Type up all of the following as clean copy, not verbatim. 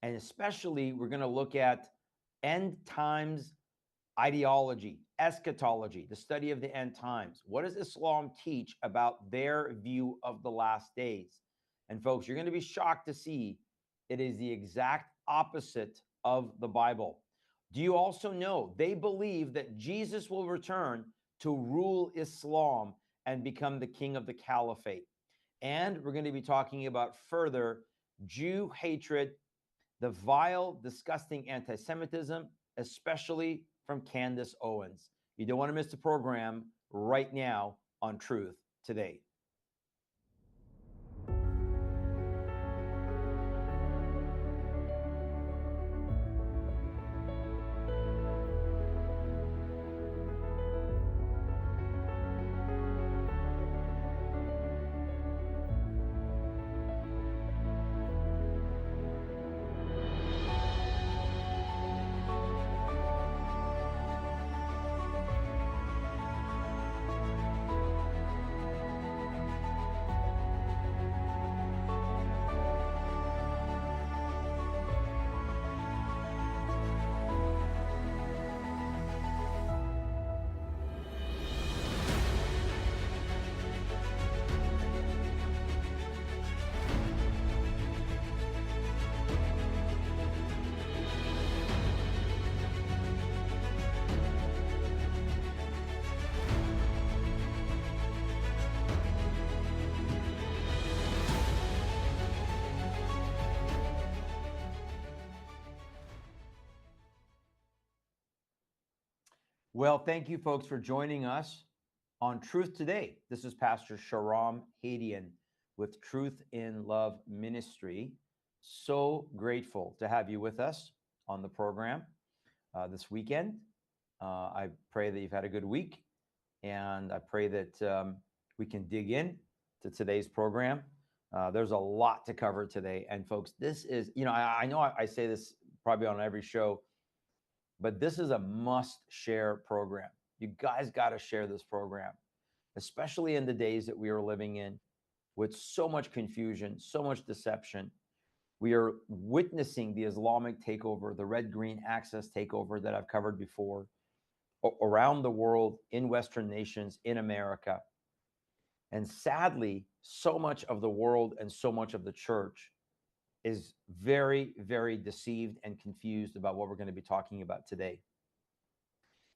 And especially, we're going to look at end times ideology, eschatology, the study of the end times. What does Islam teach about their view of the last days? And folks, you're going to be shocked to see it is the exact opposite of the Bible. Do you also know they believe that Jesus will return to rule Islam and become the king of the caliphate? And we're going to be talking about further Jew hatred, the vile, disgusting anti-Semitism, especially from Candace Owens. You don't want to miss the program right now on Truth Today. Well, thank you, folks, for joining us on Truth Today. This is Pastor Shahram Hadian with Truth in Love Ministry. So grateful to have you with us on the program this weekend. I pray that you've had a good week, and I pray that we can dig in to today's program. There's a lot to cover today. And folks, this is, I know I say this probably on every show, but this is a must-share program. You guys got to share this program, especially in the days that we are living in with so much confusion, so much deception. We are witnessing the Islamic takeover, the red-green axis takeover that I've covered before, around the world, in Western nations, in America. And sadly, so much of the world and so much of the church is very, very deceived and confused about what we're going to be talking about today.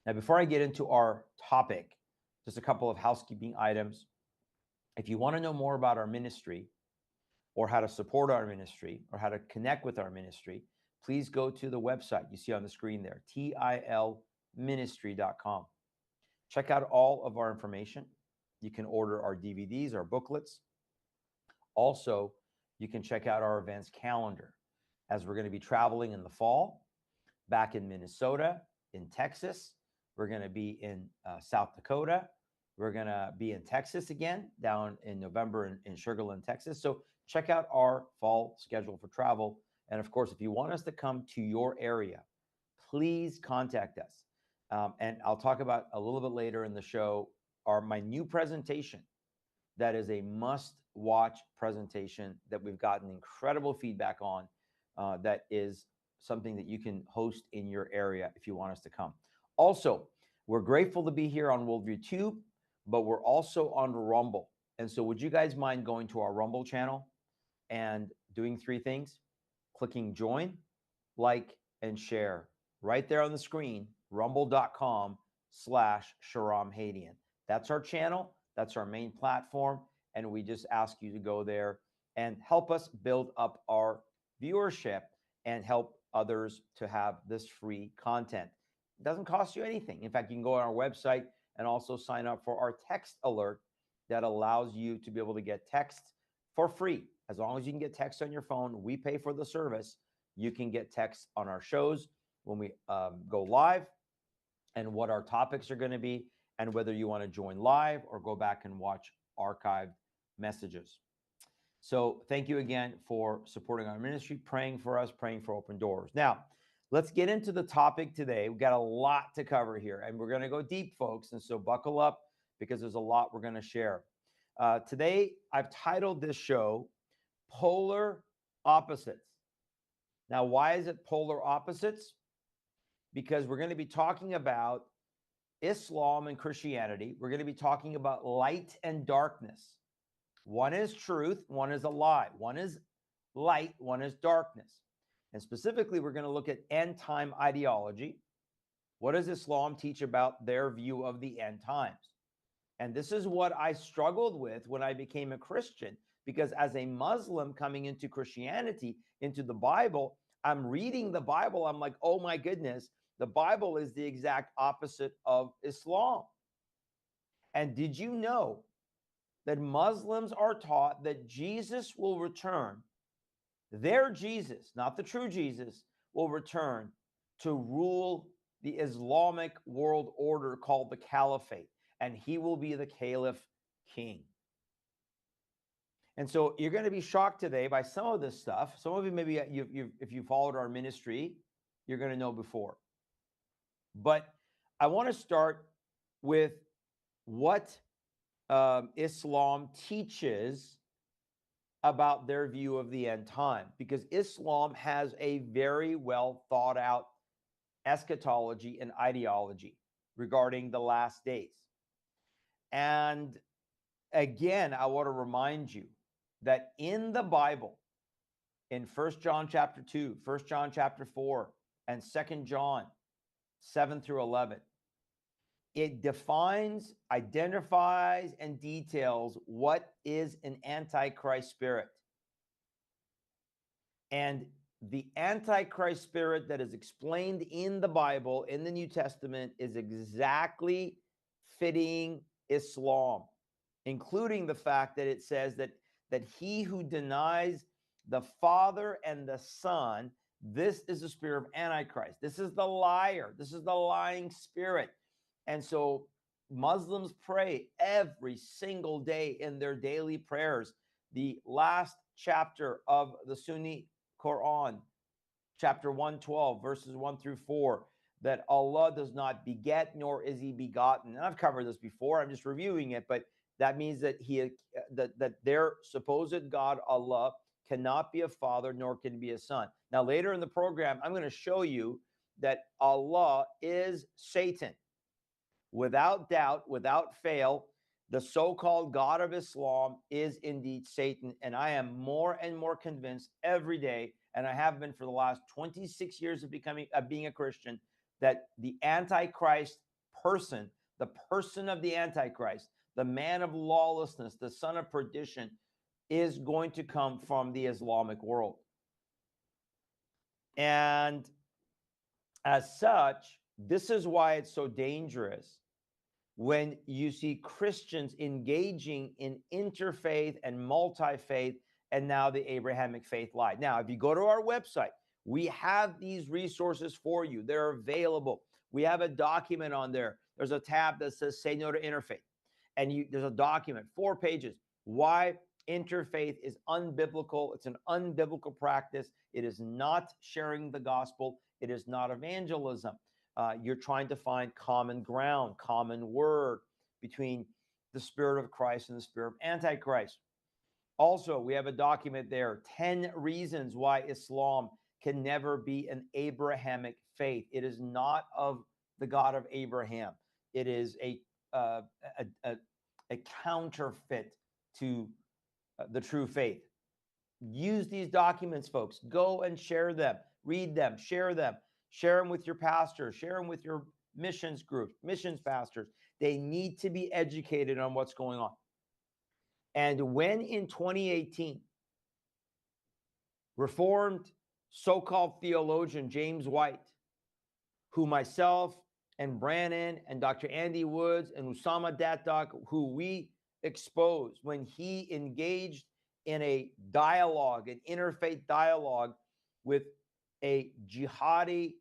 Now, before I get into our topic, just a couple of housekeeping items. If you want to know more about our ministry or how to support our ministry or how to connect with our ministry, please go to the website you see on the screen there, tilministry.com. Check out all of our information. You can order our DVDs, our booklets. Also, you can check out our events calendar, as we're going to be traveling in the fall, back in Minnesota, in Texas. We're going to be in South Dakota. We're going to be in Texas again, down in November in Sugar Land, Texas. So check out our fall schedule for travel. And of course, if you want us to come to your area, please contact us. And I'll talk about a little bit later in the show, my new presentation. That is a must-watch presentation that we've gotten incredible feedback on. That is something that you can host in your area if you want us to come. Also, we're grateful to be here on Worldview Tube, but we're also on Rumble. And so would you guys mind going to our Rumble channel and doing three things? Clicking join, like, and share. Right there on the screen, rumble.com/Shahram Hadian. That's our channel. That's our main platform. And we just ask you to go there and help us build up our viewership and help others to have this free content. It doesn't cost you anything. In fact, you can go on our website and also sign up for our text alert that allows you to be able to get text for free. As long as you can get text on your phone, we pay for the service. You can get text on our shows when we go live and what our topics are going to be, and whether you want to join live or go back and watch archived messages. So thank you again for supporting our ministry, praying for us, praying for open doors. Now, let's get into the topic today. We've got a lot to cover here, and we're going to go deep, folks. And so buckle up, because there's a lot we're going to share. Today, I've titled this show, Polar Opposites. Now, why is it polar opposites? Because we're going to be talking about Islam and Christianity. We're going to be talking about light and darkness. One is truth, one is a lie. One is light, one is darkness. And specifically, we're going to look at end time ideology. What does Islam teach about their view of the end times? And this is what I struggled with when I became a Christian, because as a Muslim coming into Christianity, into the Bible, I'm reading the Bible. I'm like, oh my goodness, the Bible is the exact opposite of Islam. And did you know that Muslims are taught that Jesus will return, their Jesus, not the true Jesus, will return to rule the Islamic world order called the Caliphate, and he will be the Caliph king. And so you're going to be shocked today by some of this stuff. Some of you, maybe if you followed our ministry, you're going to know before. But I want to start with what Islam teaches about their view of the end time, because Islam has a very well thought out eschatology and ideology regarding the last days. And again, I want to remind you that in the Bible, in 1 John chapter 2, 1 John chapter 4, and 2 John 7 through 11, it defines, identifies, and details what is an Antichrist spirit. And the Antichrist spirit that is explained in the Bible, in the New Testament, is exactly fitting Islam, including the fact that it says that he who denies the Father and the Son, this is the spirit of Antichrist. This is the liar. This is the lying spirit. And so Muslims pray every single day in their daily prayers the last chapter of the Sunni Quran, chapter 112, verses 1 through 4, that Allah does not beget, nor is he begotten. And I've covered this before. I'm just reviewing it, but that means that that their supposed God, Allah, cannot be a father, nor can be a son. Now, later in the program, I'm going to show you that Allah is Satan. Without doubt, without fail, the so-called God of Islam is indeed Satan. And I am more and more convinced every day, and I have been for the last 26 years of being a Christian, that the Antichrist person, the person of the Antichrist, the man of lawlessness, the son of perdition, is going to come from the Islamic world. And as such, this is why it's so dangerous when you see Christians engaging in interfaith and multi-faith, and now the Abrahamic faith lie. Now, if you go to our website, we have these resources for you. They're available. We have a document on there. There's a tab that says Say No to Interfaith. And there's a document, 4 pages, why interfaith is unbiblical. It's an unbiblical practice. It is not sharing the gospel. It is not evangelism. You're trying to find common ground, common word between the spirit of Christ and the spirit of Antichrist. Also, we have a document there, 10 reasons why Islam can never be an Abrahamic faith. It is not of the God of Abraham. It is a counterfeit to the true faith. Use these documents, folks. Go and share them, read them, share them with your pastor, share them with your missions group, missions pastors. They need to be educated on what's going on. And when in 2018, Reformed so-called theologian James White, who myself and Brannon and Dr. Andy Woods and Usama Datak, who we exposed when he engaged in a dialogue, an interfaith dialogue with a jihadi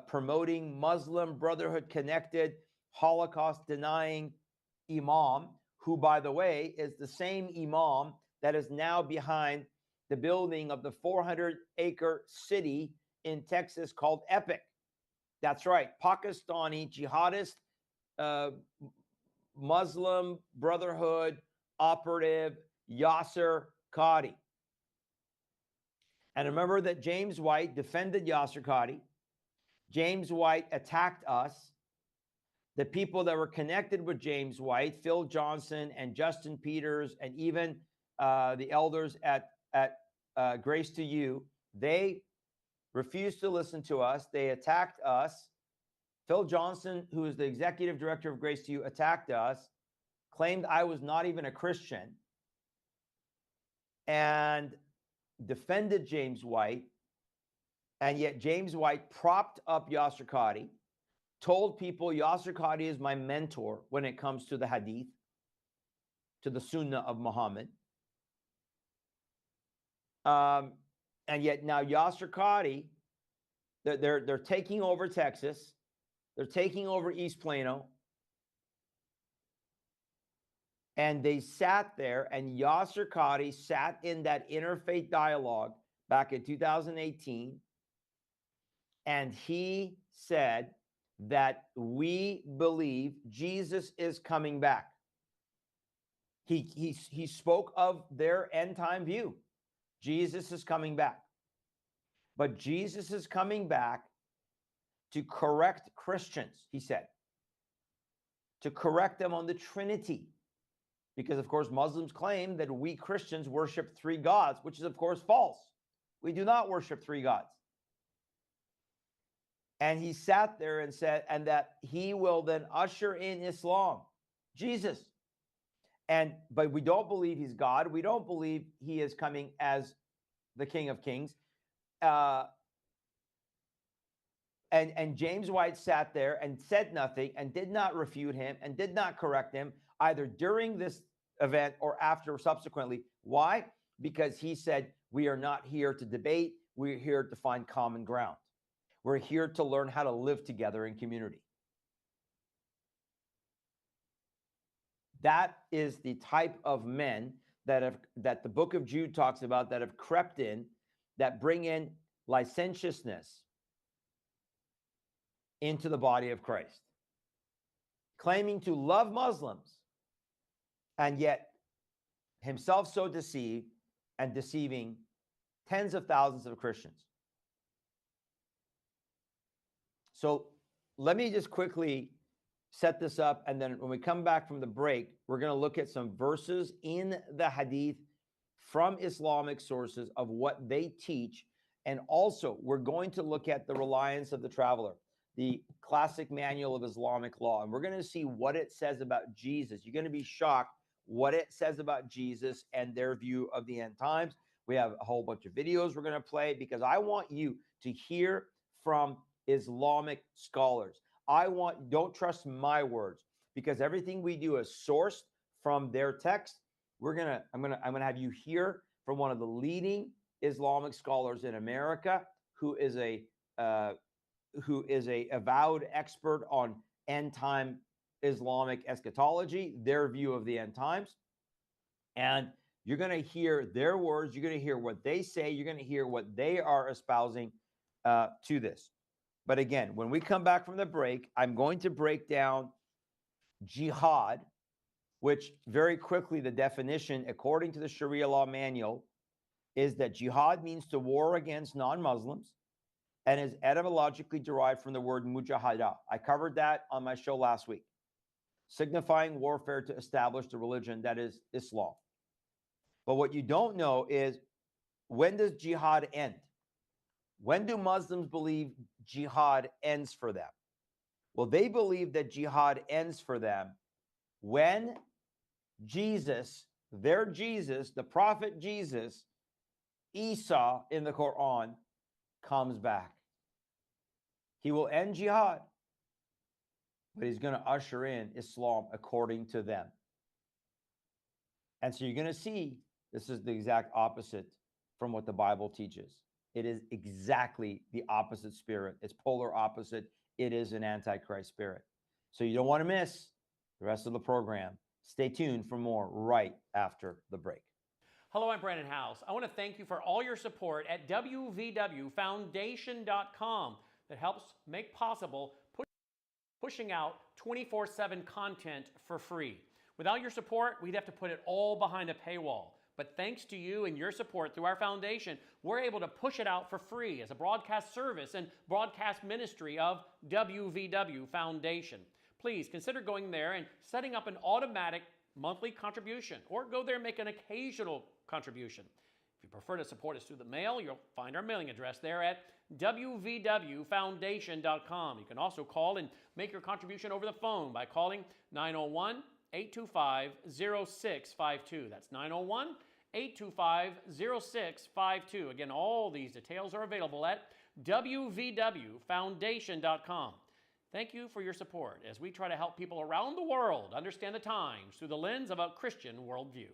promoting Muslim Brotherhood connected, Holocaust denying imam, who, by the way, is the same imam that is now behind the building of the 400-acre city in Texas called Epic. That's right, Pakistani jihadist Muslim Brotherhood operative Yasser Qadi. And remember that James White defended Yasser Qadhi. James White attacked us. The people that were connected with James White, Phil Johnson and Justin Peters, and even the elders at Grace to You, they refused to listen to us. They attacked us. Phil Johnson, who is the executive director of Grace to You, attacked us, claimed I was not even a Christian, and defended James White. And yet James White propped up Yasser Qadhi, told people Yasser Qadhi is my mentor when it comes to the Hadith, to the Sunnah of Muhammad. And yet now Yasser Qadhi, they're taking over Texas. They're taking over East Plano. And they sat there, and Yasser Qadhi sat in that interfaith dialogue back in 2018. And he said that we believe Jesus is coming back. He spoke of their end time view. Jesus is coming back. But Jesus is coming back to correct Christians, he said, to correct them on the Trinity. Because, of course, Muslims claim that we Christians worship three gods, which is, of course, false. We do not worship three gods. And he sat there and said, and that he will then usher in Islam, Jesus. But we don't believe he's God. We don't believe he is coming as the King of Kings. And James White sat there and said nothing and did not refute him and did not correct him either during this event or after subsequently. Why? Because he said, we are not here to debate. We're here to find common ground. We're here to learn how to live together in community. That is the type of men that the book of Jude talks about, that have crept in, that bring in licentiousness into the body of Christ, claiming to love Muslims, and yet himself so deceived and deceiving tens of thousands of Christians. So let me just quickly set this up, and then when we come back from the break, we're going to look at some verses in the Hadith from Islamic sources of what they teach, and also we're going to look at the reliance of the traveler, the classic manual of Islamic law, and we're going to see what it says about Jesus. You're going to be shocked what it says about Jesus and their view of the end times. We have a whole bunch of videos we're going to play, because I want you to hear from Islamic scholars. Don't trust my words, because everything we do is sourced from their text. I'm gonna have you hear from one of the leading Islamic scholars in America, who is a avowed expert on end time Islamic eschatology, their view of the end times. And you're going to hear their words. You're going to hear what they say. You're going to hear what they are espousing to this. But again, when we come back from the break, I'm going to break down jihad, which very quickly, the definition, according to the Sharia law manual, is that jihad means to war against non-Muslims and is etymologically derived from the word mujahada. I covered that on my show last week, signifying warfare to establish the religion that is Islam. But what you don't know is, when does jihad end? When do Muslims believe jihad ends for them? Well, they believe that jihad ends for them when Jesus, their Jesus, the prophet Jesus, Isa in the Quran, comes back. He will end jihad, but he's going to usher in Islam according to them. And so you're going to see this is the exact opposite from what the Bible teaches. It is exactly the opposite spirit. It's polar opposite. It is an Antichrist spirit. So you don't want to miss the rest of the program. Stay tuned for more right after the break. Hello, I'm Brandon House. I want to thank you for all your support at wvwfoundation.com that helps make possible pushing out 24/7 content for free. Without your support, we'd have to put it all behind a paywall. But thanks to you and your support through our foundation, we're able to push it out for free as a broadcast service and broadcast ministry of WVW Foundation. Please consider going there and setting up an automatic monthly contribution, or go there and make an occasional contribution. If you prefer to support us through the mail, you'll find our mailing address there at wvwfoundation.com. You can also call and make your contribution over the phone by calling 901-825-0652. That's 901-825-0652. Again, all these details are available at wvwfoundation.com. Thank you for your support as we try to help people around the world understand the times through the lens of a Christian worldview.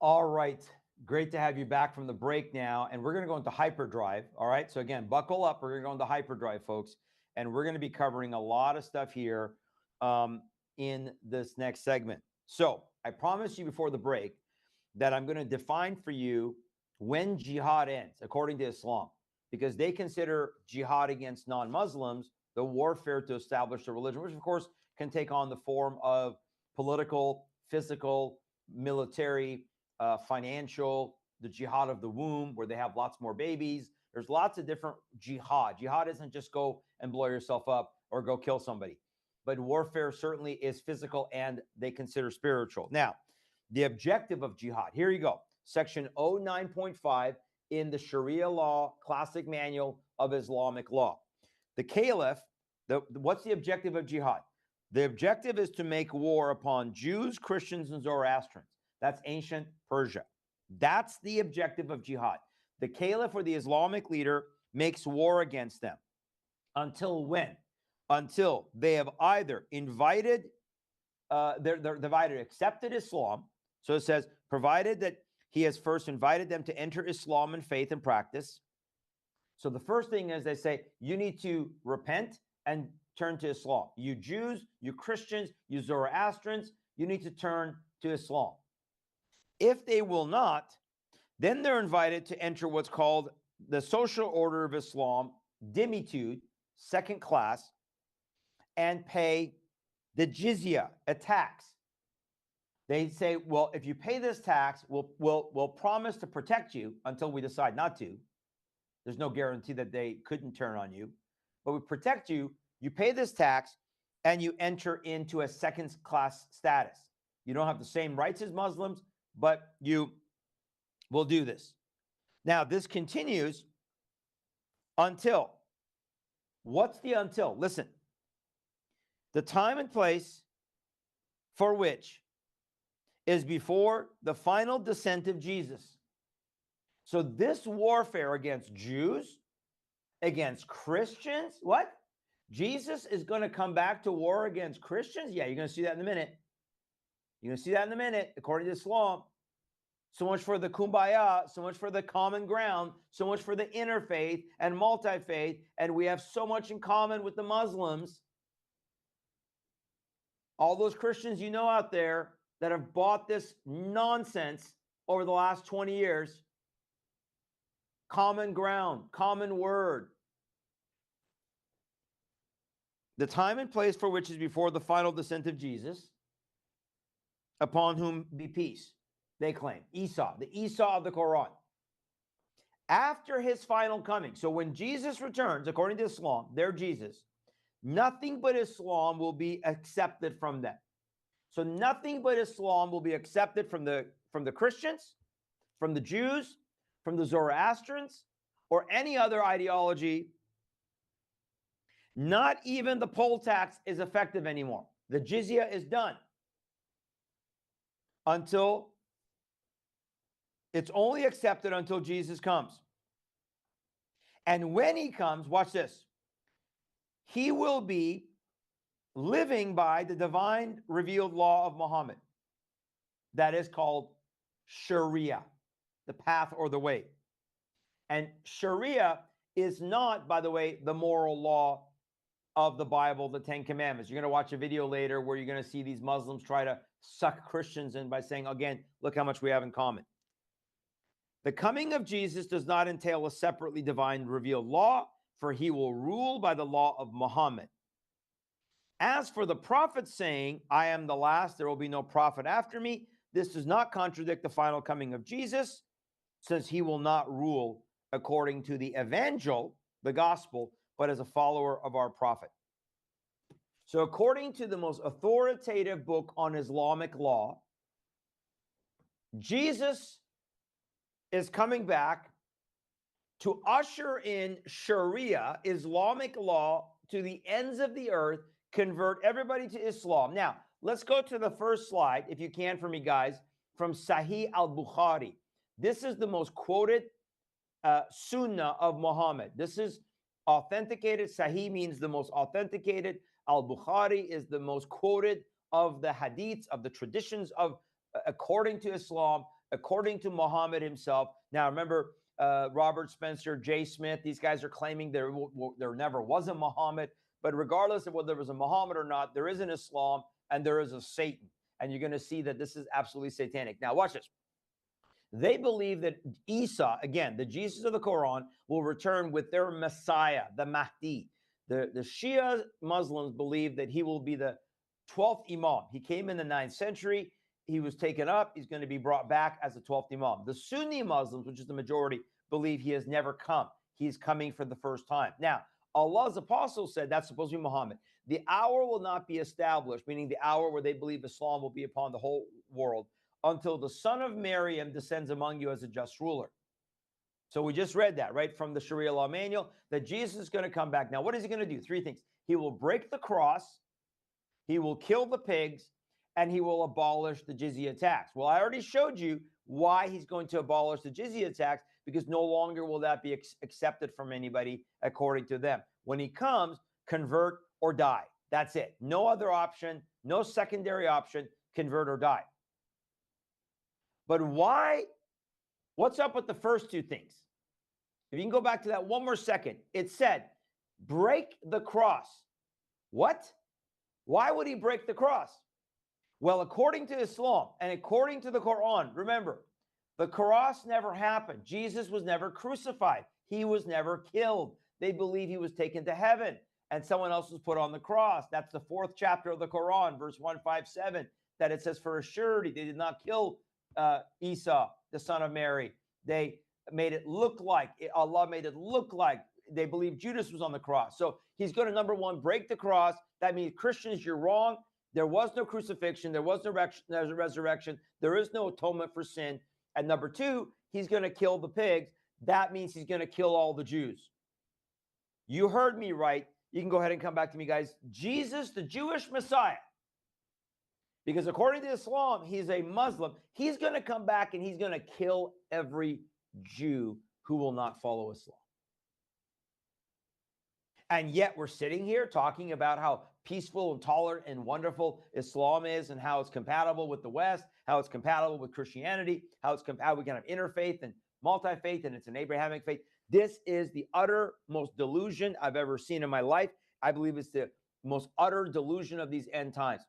All right. Great to have you back from the break now. And we're going to go into hyperdrive. All right. So again, buckle up. We're going to go into hyperdrive, folks. And we're going to be covering a lot of stuff here in this next segment. So I promised you before the break that I'm going to define for you when jihad ends, according to Islam, because they consider jihad against non-Muslims the warfare to establish a religion, which of course can take on the form of political, physical, military, financial, the jihad of the womb, where they have lots more babies. There's lots of different jihad. Jihad isn't just go and blow yourself up or go kill somebody. But warfare certainly is physical and they consider spiritual. Now, the objective of jihad, here you go. Section 09.5 in the Sharia law, classic manual of Islamic law. The caliph, what's the objective of jihad? The objective is to make war upon Jews, Christians, and Zoroastrians. That's ancient Persia. That's the objective of jihad. The caliph or the Islamic leader makes war against them. Until when? Until they have either invited, they've either accepted Islam. So it says, provided that he has first invited them to enter Islam in faith and practice. So the first thing is they say, you need to repent and turn to Islam. You Jews, you Christians, you Zoroastrians, you need to turn to Islam. If they will not, then they're invited to enter what's called the social order of Islam, dimitude, second class, and pay the jizya, a tax. They say, well, if you pay this tax, we'll promise to protect you until we decide not to. There's no guarantee that they couldn't turn on you, but we protect you. You pay this tax and you enter into a second class status. You don't have the same rights as Muslims, but you will do this. Now, this continues until, what's the until? Listen, the time and place for which is before the final descent of Jesus. So this warfare against Jews, against Christians, what? Jesus is going to come back to war against Christians? Yeah, you're going to see that in a minute. You're going to see that in a minute, according to Islam. So much for the kumbaya, so much for the common ground, so much for the interfaith and multi-faith, and we have so much in common with the Muslims. All those Christians you know out there that have bought this nonsense over the last 20 years, common ground, common word. The time and place for which is before the final descent of Jesus, upon whom be peace, they claim. Esau, the Esau of the Quran. After his final coming. So when Jesus returns, according to Islam, their Jesus, nothing but Islam will be accepted from them. So nothing but Islam will be accepted from the Christians, from the Jews, from the Zoroastrians, or any other ideology. Not even the poll tax is effective anymore. The jizya is done until it's only accepted until Jesus comes. And when he comes, watch this, he will be living by the divine revealed law of Muhammad. That is called Sharia, the path or the way. And Sharia is not, by the way, the moral law of the Bible, the Ten Commandments. You're going to watch a video later where you're going to see these Muslims try to suck Christians in by saying, again, look how much we have in common. The coming of Jesus does not entail a separately divine revealed law, for he will rule by the law of Muhammad. As for the prophet saying, I am the last, there will be no prophet after me, this does not contradict the final coming of Jesus, since he will not rule according to the evangel, the gospel, but as a follower of our prophet. So according to the most authoritative book on Islamic law, Jesus is coming back to usher in Sharia, Islamic law, to the ends of the earth, convert everybody to Islam. Now, let's go to the first slide, if you can for me, guys, from Sahih al-Bukhari. This is the most quoted sunnah of Muhammad. This is authenticated. Sahih means the most authenticated. Al-Bukhari is the most quoted of the hadiths, of the traditions of, according to Islam, according to Muhammad himself. Now, remember, Robert Spencer, Jay Smith, these guys are claiming there never was a Muhammad. But regardless of whether there was a Muhammad or not, there is an Islam and there is a Satan. And you're going to see that this is absolutely satanic. Now, watch this. They believe that Isa, again, the Jesus of the Quran, will return with their Messiah, the Mahdi. The Shia Muslims believe that he will be the 12th Imam. He came in the 9th century. He was taken up. He's going to be brought back as the 12th Imam. The Sunni Muslims, which is the majority, believe he has never come. He's coming for the first time. Now, Allah's apostle said that's supposed to be Muhammad. The hour will not be established, meaning the hour where they believe Islam will be upon the whole world, until the son of Maryam descends among you as a just ruler. So we just read that, right, from the Sharia law manual, that Jesus is going to come back. Now, what is he going to do? Three things. He will break the cross, he will kill the pigs, and he will abolish the jizya tax. Well, I already showed you why he's going to abolish the jizya tax, because no longer will that be accepted from anybody according to them. When he comes, convert or die. That's it. No other option, no secondary option, convert or die. But why? What's up with the first two things? If you can go back to that one more second, it said, break the cross. What? Why would he break the cross? Well, according to Islam and according to the Quran, remember, the cross never happened. Jesus was never crucified. He was never killed. They believe he was taken to heaven and someone else was put on the cross. That's the 4th chapter of the Quran, verse 157, that it says, for a surety, they did not kill Isa, the son of Mary. They made it look like, Allah made it look like they believe Judas was on the cross. So he's going to, number one, break the cross. That means, Christians, you're wrong. There was no crucifixion. There was no resurrection. There is no atonement for sin. And number two, he's going to kill the pigs. That means he's going to kill all the Jews. You heard me right. You can go ahead and come back to me, guys. Jesus, the Jewish Messiah, because according to Islam, he's a Muslim. He's going to come back and he's going to kill every Jew who will not follow Islam. And yet we're sitting here talking about how peaceful and tolerant and wonderful Islam is, and how it's compatible with the West, how it's compatible with Christianity, how we can have interfaith and multi-faith, and it's an Abrahamic faith. This is the uttermost delusion I've ever seen in my life. I believe it's the most utter delusion of these end times.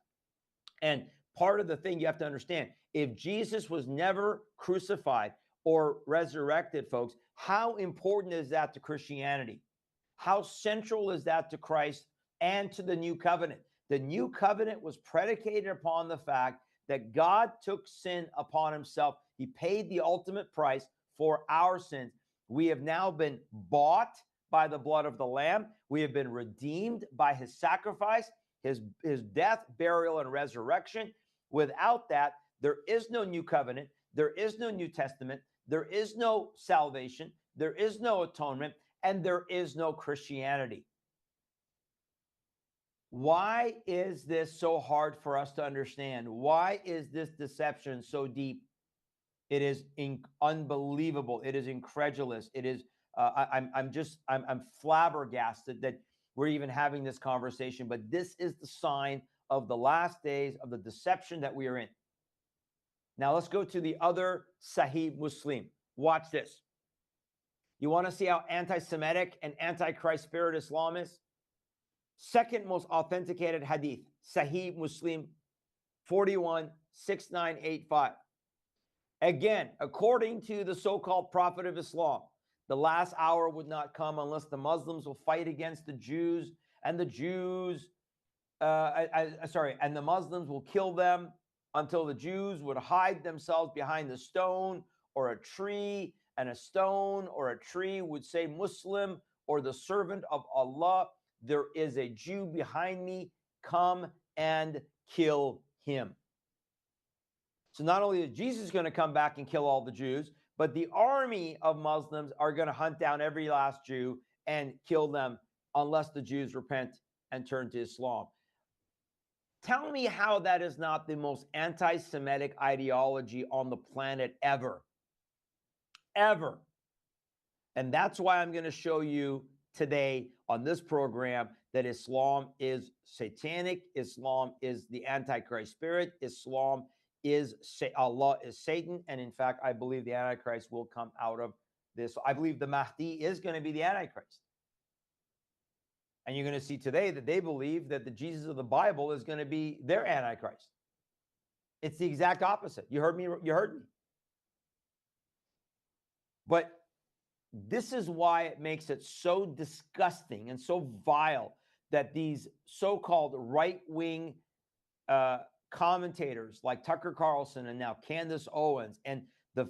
And part of the thing you have to understand, if Jesus was never crucified or resurrected, folks, how important is that to Christianity? How central is that to Christ and to the new covenant? The new covenant was predicated upon the fact that God took sin upon himself. He paid the ultimate price for our sins. We have now been bought by the blood of the Lamb. We have been redeemed by his sacrifice, his death, burial, and resurrection. Without that, there is no new covenant. There is no New Testament. There is no salvation. There is no atonement. And there is no Christianity. Why is this so hard for us to understand? Why is this deception so deep? It is unbelievable. It is incredulous. It is. I'm flabbergasted that we're even having this conversation. But this is the sign of the last days, of the deception that we are in. Now let's go to the other Sahih Muslim. Watch this. You want to see how anti-Semitic and antichrist spirit Islam is? Second most authenticated hadith, Sahih Muslim 416985. Again, according to the so-called prophet of Islam, the last hour would not come unless the Muslims will fight against the Jews, and the Jews, and the Muslims will kill them until the Jews would hide themselves behind the stone or a tree, and a stone or a tree would say, Muslim or the servant of Allah, there is a Jew behind me, come and kill him. So not only is Jesus going to come back and kill all the Jews, but the army of Muslims are going to hunt down every last Jew and kill them unless the Jews repent and turn to Islam. Tell me how that is not the most anti-Semitic ideology on the planet ever. Ever. And that's why I'm going to show you today on this program that Islam is satanic. Islam is the Antichrist spirit. Islam is Allah is Satan. And in fact, I believe the Antichrist will come out of this. I believe the Mahdi is going to be the Antichrist. And you're going to see today that they believe that the Jesus of the Bible is going to be their Antichrist. It's the exact opposite. You heard me. You heard me. But this is why it makes it so disgusting and so vile that these so-called right-wing commentators like Tucker Carlson and now Candace Owens and the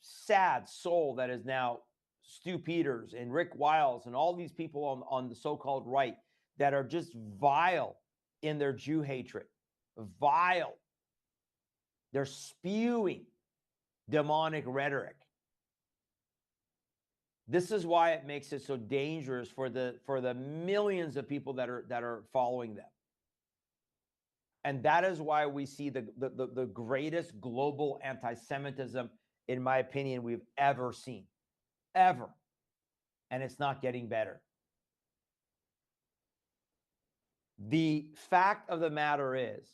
sad soul that is now Stu Peters and Rick Wiles and all these people on the so-called right that are just vile in their Jew hatred. Vile. They're spewing demonic rhetoric. This is why it makes it so dangerous for the millions of people that are following them. And that is why we see the greatest global anti-Semitism, in my opinion, we've ever seen. Ever. And it's not getting better. The fact of the matter is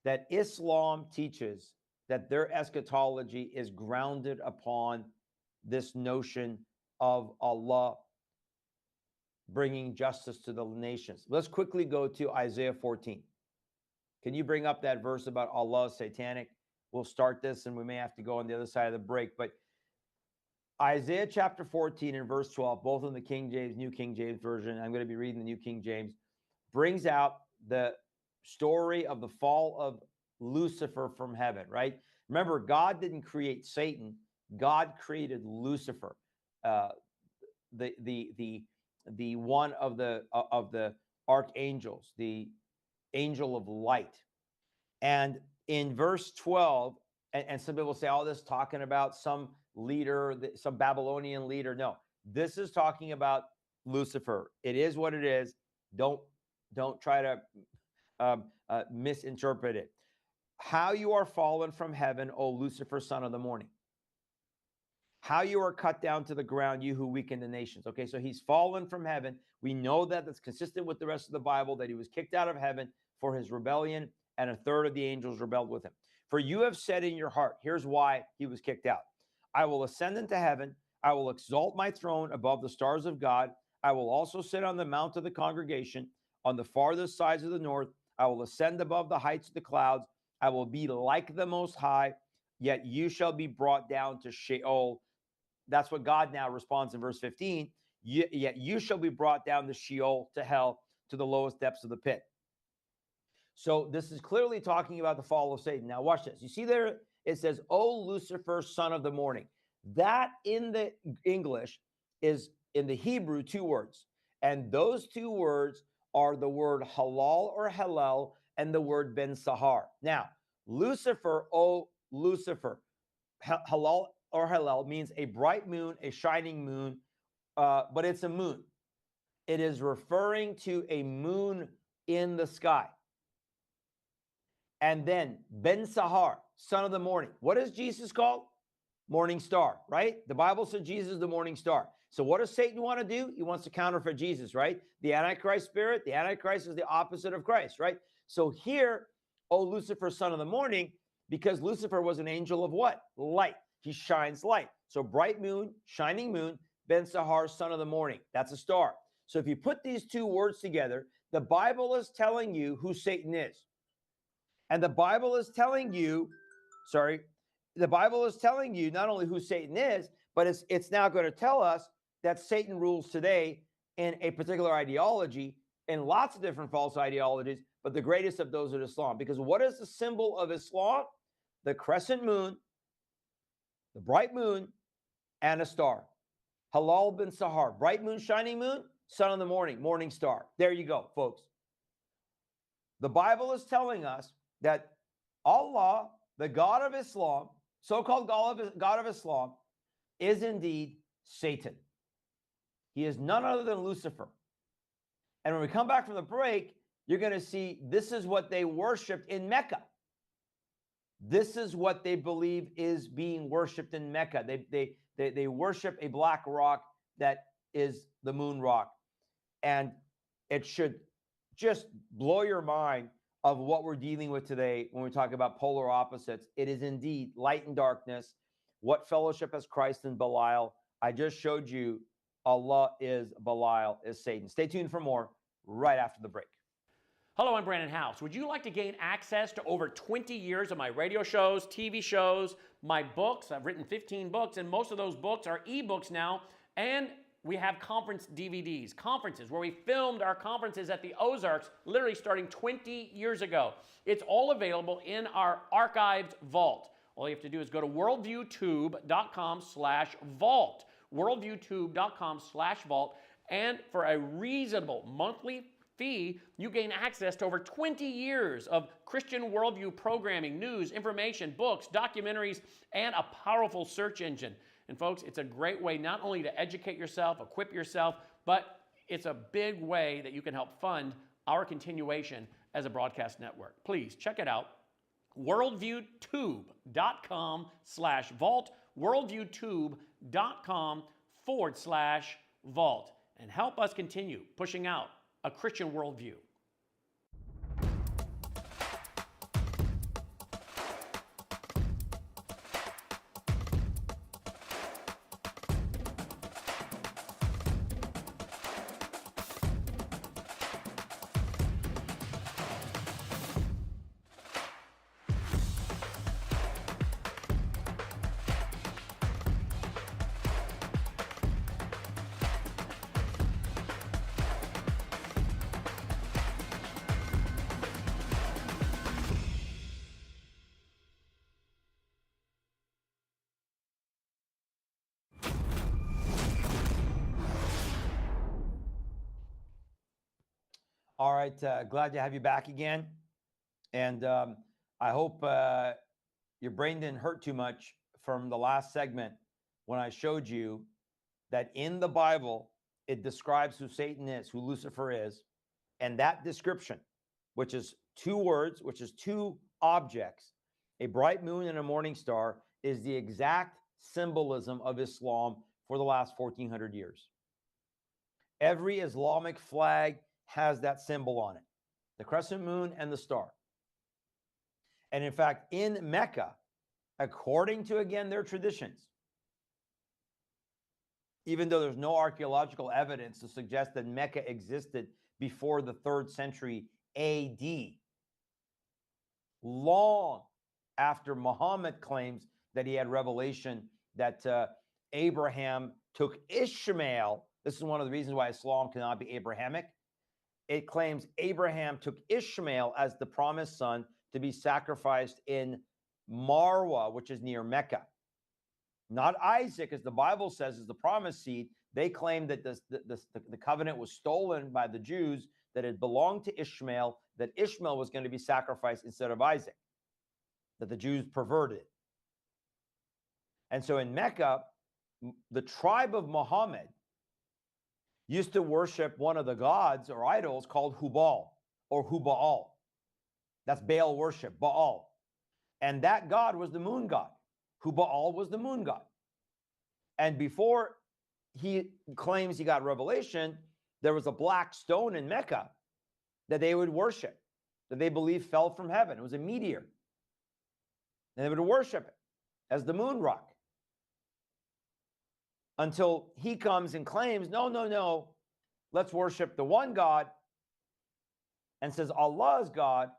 that Islam teaches that their eschatology is grounded upon this notion of Allah bringing justice to the nations. Let's quickly go to Isaiah 14. Can you bring up that verse about Allah satanic? We'll start this and we may have to go on the other side of the break. But Isaiah chapter 14 and verse 12, both in the King James, New King James Version, I'm going to be reading the New King James, brings out the story of the fall of Lucifer from heaven, right? Remember, God didn't create Satan. God created Lucifer, the one of the archangels, the angel of light. And in verse 12, and some people say, oh, this is talking about some leader, some Babylonian leader. No, this is talking about Lucifer. It is what it is. Don't try to misinterpret it. How you are fallen from heaven, O Lucifer, son of the morning. How you are cut down to the ground, you who weaken the nations. Okay, so he's fallen from heaven. We know that that's consistent with the rest of the Bible, that he was kicked out of heaven for his rebellion, and a third of the angels rebelled with him. For you have said in your heart, here's why he was kicked out. I will ascend into heaven. I will exalt my throne above the stars of God. I will also sit on the mount of the congregation on the farthest sides of the north. I will ascend above the heights of the clouds. I will be like the Most High, yet you shall be brought down to Sheol. That's what God now responds in verse 15. Yet you shall be brought down to Sheol, to hell, to the lowest depths of the pit. So this is clearly talking about the fall of Satan. Now watch this. You see there It says, "O Lucifer, son of the morning." That in the English is in the Hebrew 2 words. And those 2 words are the word halal or halal and the word ben sahar. Now, Lucifer, O Lucifer, halal or halal means a bright moon, a shining moon, but it's a moon. It is referring to a moon in the sky. And then Ben Sahar, son of the morning. What is Jesus called? Morning star, right? The Bible said Jesus is the morning star. So what does Satan want to do? He wants to counterfeit Jesus, right? The Antichrist spirit, the Antichrist is the opposite of Christ, right? So here, oh, Lucifer, son of the morning, because Lucifer was an angel of what? Light. He shines light. So bright moon, shining moon, Ben Sahar, son of the morning. That's a star. So if you put these 2 words together, the Bible is telling you who Satan is. And the Bible is telling you, the Bible is telling you not only who Satan is, but it's now going to tell us that Satan rules today in a particular ideology, in lots of different false ideologies, but the greatest of those is Islam. Because what is the symbol of Islam? The crescent moon, the bright moon, and a star. Halal bin Sahar, bright moon, shining moon, son of the morning, morning star. There you go, folks. The Bible is telling us that Allah, the God of Islam, so-called God of Islam, is indeed Satan. He is none other than Lucifer. And when we come back from the break, you're going to see this is what they worshiped in Mecca. This is what they believe is being worshipped in Mecca. They worship a black rock that is the moon rock. And it should just blow your mind of what we're dealing with today when we talk about polar opposites. It is indeed light and darkness. What fellowship has Christ and Belial? I just showed you Allah is Belial, is Satan. Stay tuned for more right after the break. Hello, I'm Brandon House. Would you like to gain access to over 20 years of my radio shows, TV shows, my books? I've written 15 books, and most of those books are ebooks now, and we have conference DVDs, conferences where we filmed our conferences at the Ozarks literally starting 20 years ago. It's all available in our archived vault. All you have to do is go to worldviewtube.com/vault, worldviewtube.com/vault, and for a reasonable monthly fee, you gain access to over 20 years of Christian worldview programming, news, information, books, documentaries, and a powerful search engine. And folks, it's a great way not only to educate yourself, equip yourself, but it's a big way that you can help fund our continuation as a broadcast network. Please check it out. worldviewtube.com/vault, worldviewtube.com/vault, and help us continue pushing out a Christian worldview. All right, glad to have you back again. And I hope your brain didn't hurt too much from the last segment when I showed you that in the Bible, it describes who Satan is, who Lucifer is. And that description, which is 2 words, which is 2 objects, a bright moon and a morning star, is the exact symbolism of Islam for the last 1400 years. Every Islamic flag has that symbol on it, the crescent moon and the star. And in fact, in Mecca, according to, again, their traditions, even though there's no archaeological evidence to suggest that Mecca existed before the 3rd century AD, long after Muhammad claims that he had revelation that Abraham took Ishmael. This is one of the reasons why Islam cannot be Abrahamic. It claims Abraham took Ishmael as the promised son to be sacrificed in Marwa, which is near Mecca. Not Isaac, as the Bible says, is the promised seed. They claim that the covenant was stolen by the Jews, that it belonged to Ishmael, that Ishmael was going to be sacrificed instead of Isaac, that the Jews perverted. And so in Mecca, the tribe of Muhammad used to worship one of the gods or idols called Hubal or Hubal. That's Baal worship, Baal. And that god was the moon god. Hubal was the moon god. And before he claims he got revelation, there was a black stone in Mecca that they would worship, that they believe fell from heaven. It was a meteor. And they would worship it as the moon rock. Until he comes and claims, no, let's worship the one God, and says Allah is God.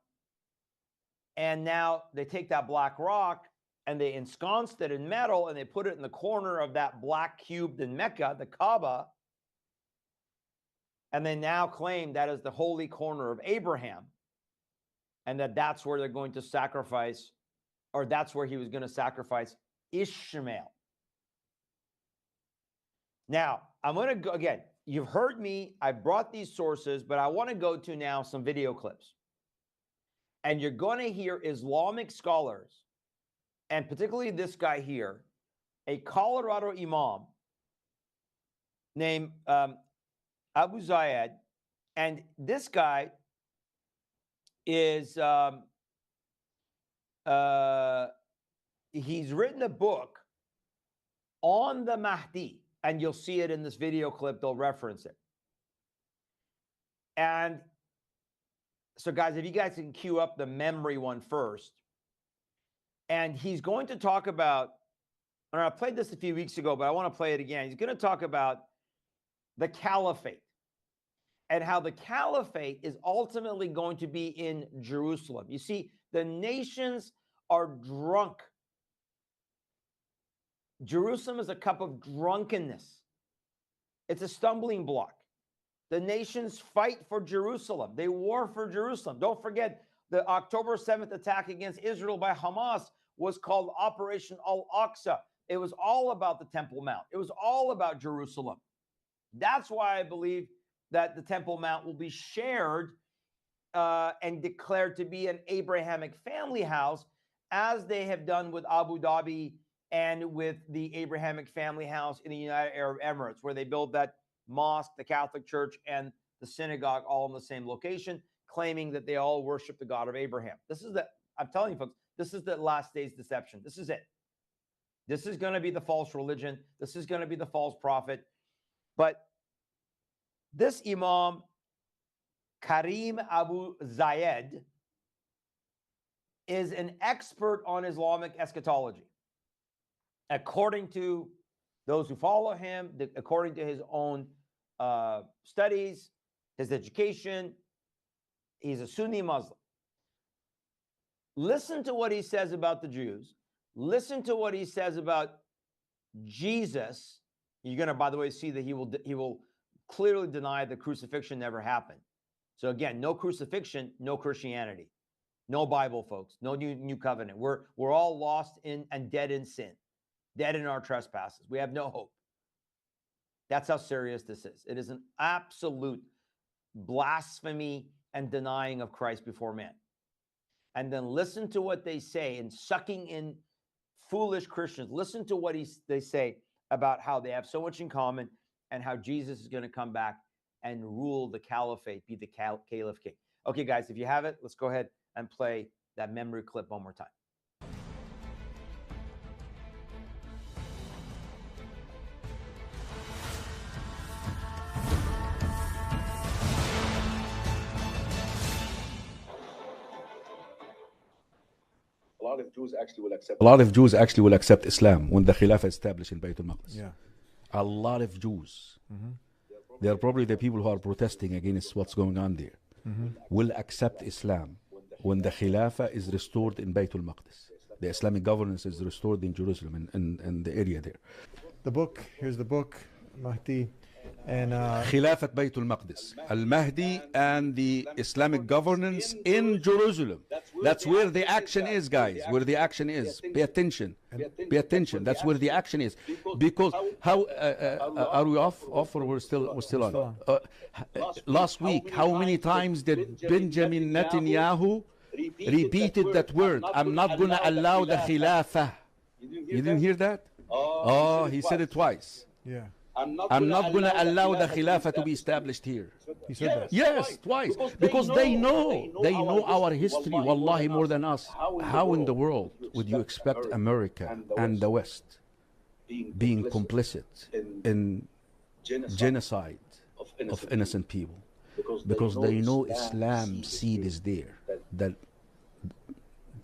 And now they take that black rock and they ensconced it in metal and they put it in the corner of that black cube in Mecca, the Kaaba. And they now claim that is the holy corner of Abraham, and that's where they're going to sacrifice, or that's where he was going to sacrifice Ishmael. Now, I'm going to go again. You've heard me. I brought these sources, but I want to go to now some video clips. And you're going to hear Islamic scholars, and particularly this guy here, a Colorado imam named Abu Zayed. And this guy is, he's written a book on the Mahdi. And you'll see it in this video clip. They'll reference it. And so, guys, if you guys can cue up the memory one first. And he's going to talk about, and I played this a few weeks ago, but I want to play it again. He's going to talk about the caliphate and how the caliphate is ultimately going to be in Jerusalem. You see, the nations are drunk. Jerusalem is a cup of drunkenness. It's a stumbling block. The nations fight for Jerusalem. They war for Jerusalem. Don't forget, the October 7th attack against Israel by Hamas was called Operation Al-Aqsa. It was all about the Temple Mount. It was all about Jerusalem. That's why I believe that the Temple Mount will be shared and declared to be an Abrahamic family house, as they have done with Abu Dhabi and with the Abrahamic family house in the United Arab Emirates, where they build that mosque, the Catholic Church, and the synagogue all in the same location, claiming that they all worship the God of Abraham. This is I'm telling you, folks, this is the last days deception. This is it. This is going to be the false religion. This is going to be the false prophet. But this Imam, Karim Abu Zayed, is an expert on Islamic eschatology. According to those who follow him, according to his own studies, his education, he's a Sunni Muslim. Listen to what he says about the Jews. Listen to what he says about Jesus. You're going to, by the way, see that he will clearly deny the crucifixion never happened. So again, no crucifixion, no Christianity, no Bible, folks, no new covenant. We're all lost in and dead in sin. Dead in our trespasses. We have no hope. That's how serious this is. It is an absolute blasphemy and denying of Christ before man. And then listen to what they say in sucking in foolish Christians. Listen to what they say about how they have so much in common and how Jesus is going to come back and rule the caliphate, be the caliph king. Okay, guys, if you have it, let's go ahead and play that memory clip one more time. A lot of Jews actually will accept Islam when the Khilafah is established in Bayt al-Maqdis. Yeah. A lot of Jews. They are probably the people who are protesting against what's going on there. Will accept Islam when the Khilafah is restored in Bayt al-Maqdis. The Islamic governance is restored in Jerusalem and the area there. The book, here's the book, Mahdi. And Khilafat Baytul Maqdis, Al-Mahdi and the Islamic governance in Jerusalem. That's where the action is, guys, where the action is. Pay attention. Pay attention. That's where the action is. Because how are we off or we're still on? Last week, how many times did Benjamin Netanyahu repeated that word? I'm not going to allow the Khilafah. You didn't hear that? Oh, he said it twice. yeah, I'm not going to allow the Khilafah to be established here. he said that. Yes, twice. Because they know our history, wallahi, more than us. How in the world would you expect America and the West being complicit in genocide of innocent people? Because they know Islam seed is there, that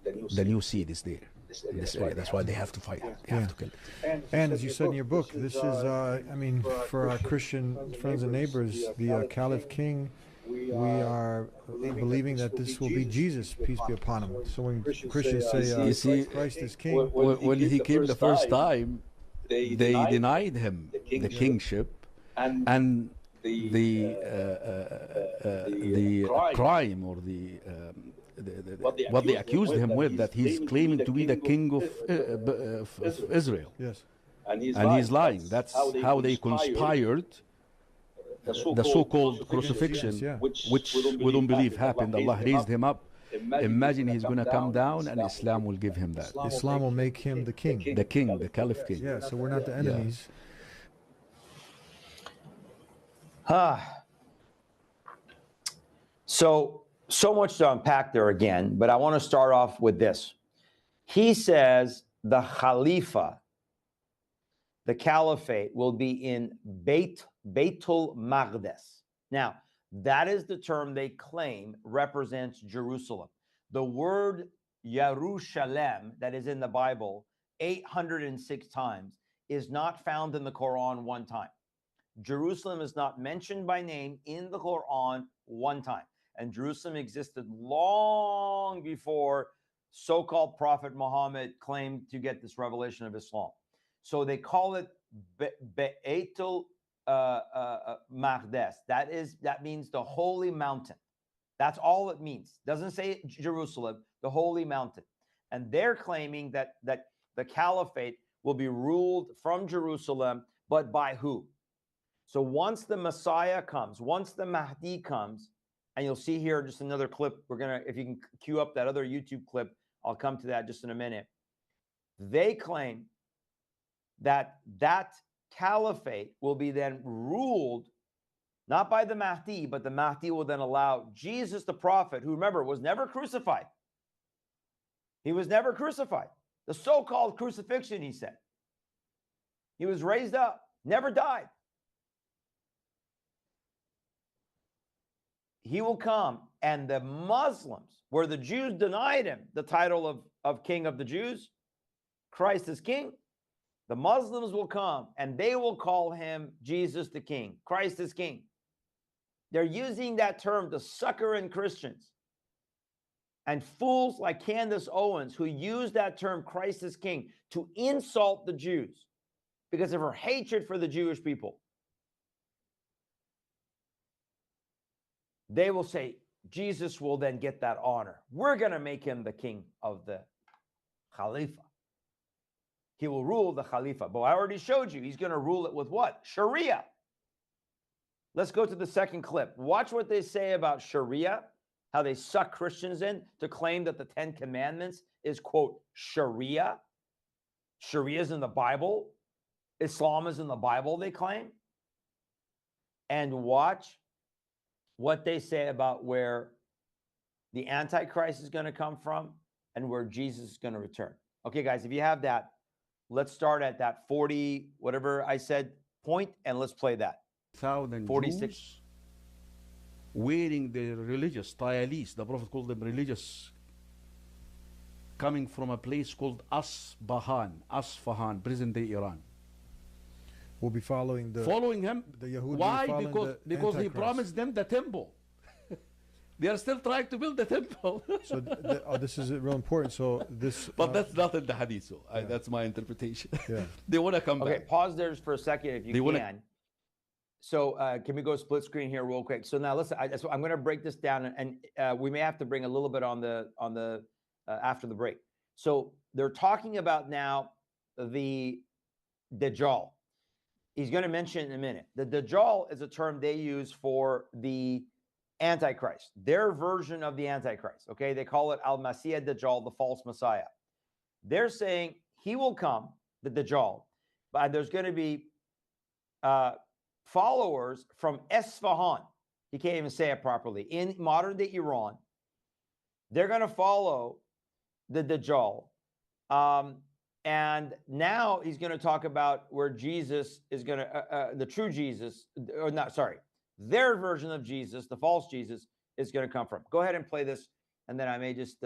the new seed is there in this area. That's why they have to fight. They have to kill it. And as you said in your book, this is, I mean, for our Christian friends and neighbors, the Caliph King, we are believing that this will be Jesus, peace be upon him. So when Christians say Christ is King, when he came the first time, they denied him the kingship and the crime or what they accused him with, that he's claiming to be the king of Israel. yes, And he's lying. That's how they conspired the so-called crucifixion, yeah. which we don't believe happened. Allah raised him up. Imagine he's going to come down and Islam will give him that. Islam will make him the king. The king, the Caliph king. Yeah, so we're not the enemies. So much to unpack there again, but I want to start off with this. He says the Khalifa, the Caliphate, will be in Beitul Maqdis. Now, that is the term they claim represents Jerusalem. The word Yerushalem that is in the Bible 806 times is not found in the Quran one time. Jerusalem is not mentioned by name in the Quran one time. And Jerusalem existed long before so-called Prophet Muhammad claimed to get this revelation of Islam. So they call it Beitul Maqdis. That means the holy mountain. That's all it means. Doesn't say Jerusalem, the holy mountain. And they're claiming that the caliphate will be ruled from Jerusalem, but by who? So once the Messiah comes, once the Mahdi comes, and you'll see here just another clip. We're going to, if you can cue up that other YouTube clip, I'll come to that just in a minute. They claim that caliphate will be then ruled not by the Mahdi, but the Mahdi will then allow Jesus, the prophet, who, remember, was never crucified. He was never crucified. The so-called crucifixion, he said. He was raised up, never died. He will come, and the Muslims, where the Jews denied him the title of King of the Jews, Christ is King, the Muslims will come, and they will call him Jesus the King. Christ is King. They're using that term to sucker in Christians. And fools like Candace Owens, who use that term, Christ is King, to insult the Jews because of her hatred for the Jewish people. They will say, Jesus will then get that honor. We're going to make him the king of the Khalifa. He will rule the Khalifa. But I already showed you, he's going to rule it with what? Sharia. Let's go to the second clip. Watch what they say about Sharia, how they suck Christians in to claim that the 10 Commandments is, quote, Sharia. Sharia is in the Bible. Islam is in the Bible, they claim. And watch what they say about where the Antichrist is going to come from and where Jesus is going to return. Okay, guys, if you have that, let's start at that 40, whatever I said, point, and let's play that. 46 Jews wearing the religious tayalis, the Prophet called them religious, coming from a place called Asfahan, present-day Iran. We'll be following him. The Yahudi. Why? Because he promised them the temple. They are still trying to build the temple. So this is real important. So this. But that's not in the hadith. So yeah. That's my interpretation. Yeah. They want to come back. Okay, pause there for a second if you can. So can we go split screen here real quick? So now listen, so I'm going to break this down, and we may have to bring a little bit on the after the break. So they're talking about now the Dajjal. He's going to mention in a minute. The Dajjal is a term they use for the Antichrist, their version of the Antichrist. Okay, they call it Al-Masih Dajjal, the false Messiah. They're saying he will come, the Dajjal, but there's going to be followers from Esfahan. He can't even say it properly. In modern day Iran, they're going to follow the Dajjal. And now he's going to talk about where Jesus is going to, the true Jesus, or not, sorry, their version of Jesus, the false Jesus, is going to come from. Go ahead and play this, and then I may just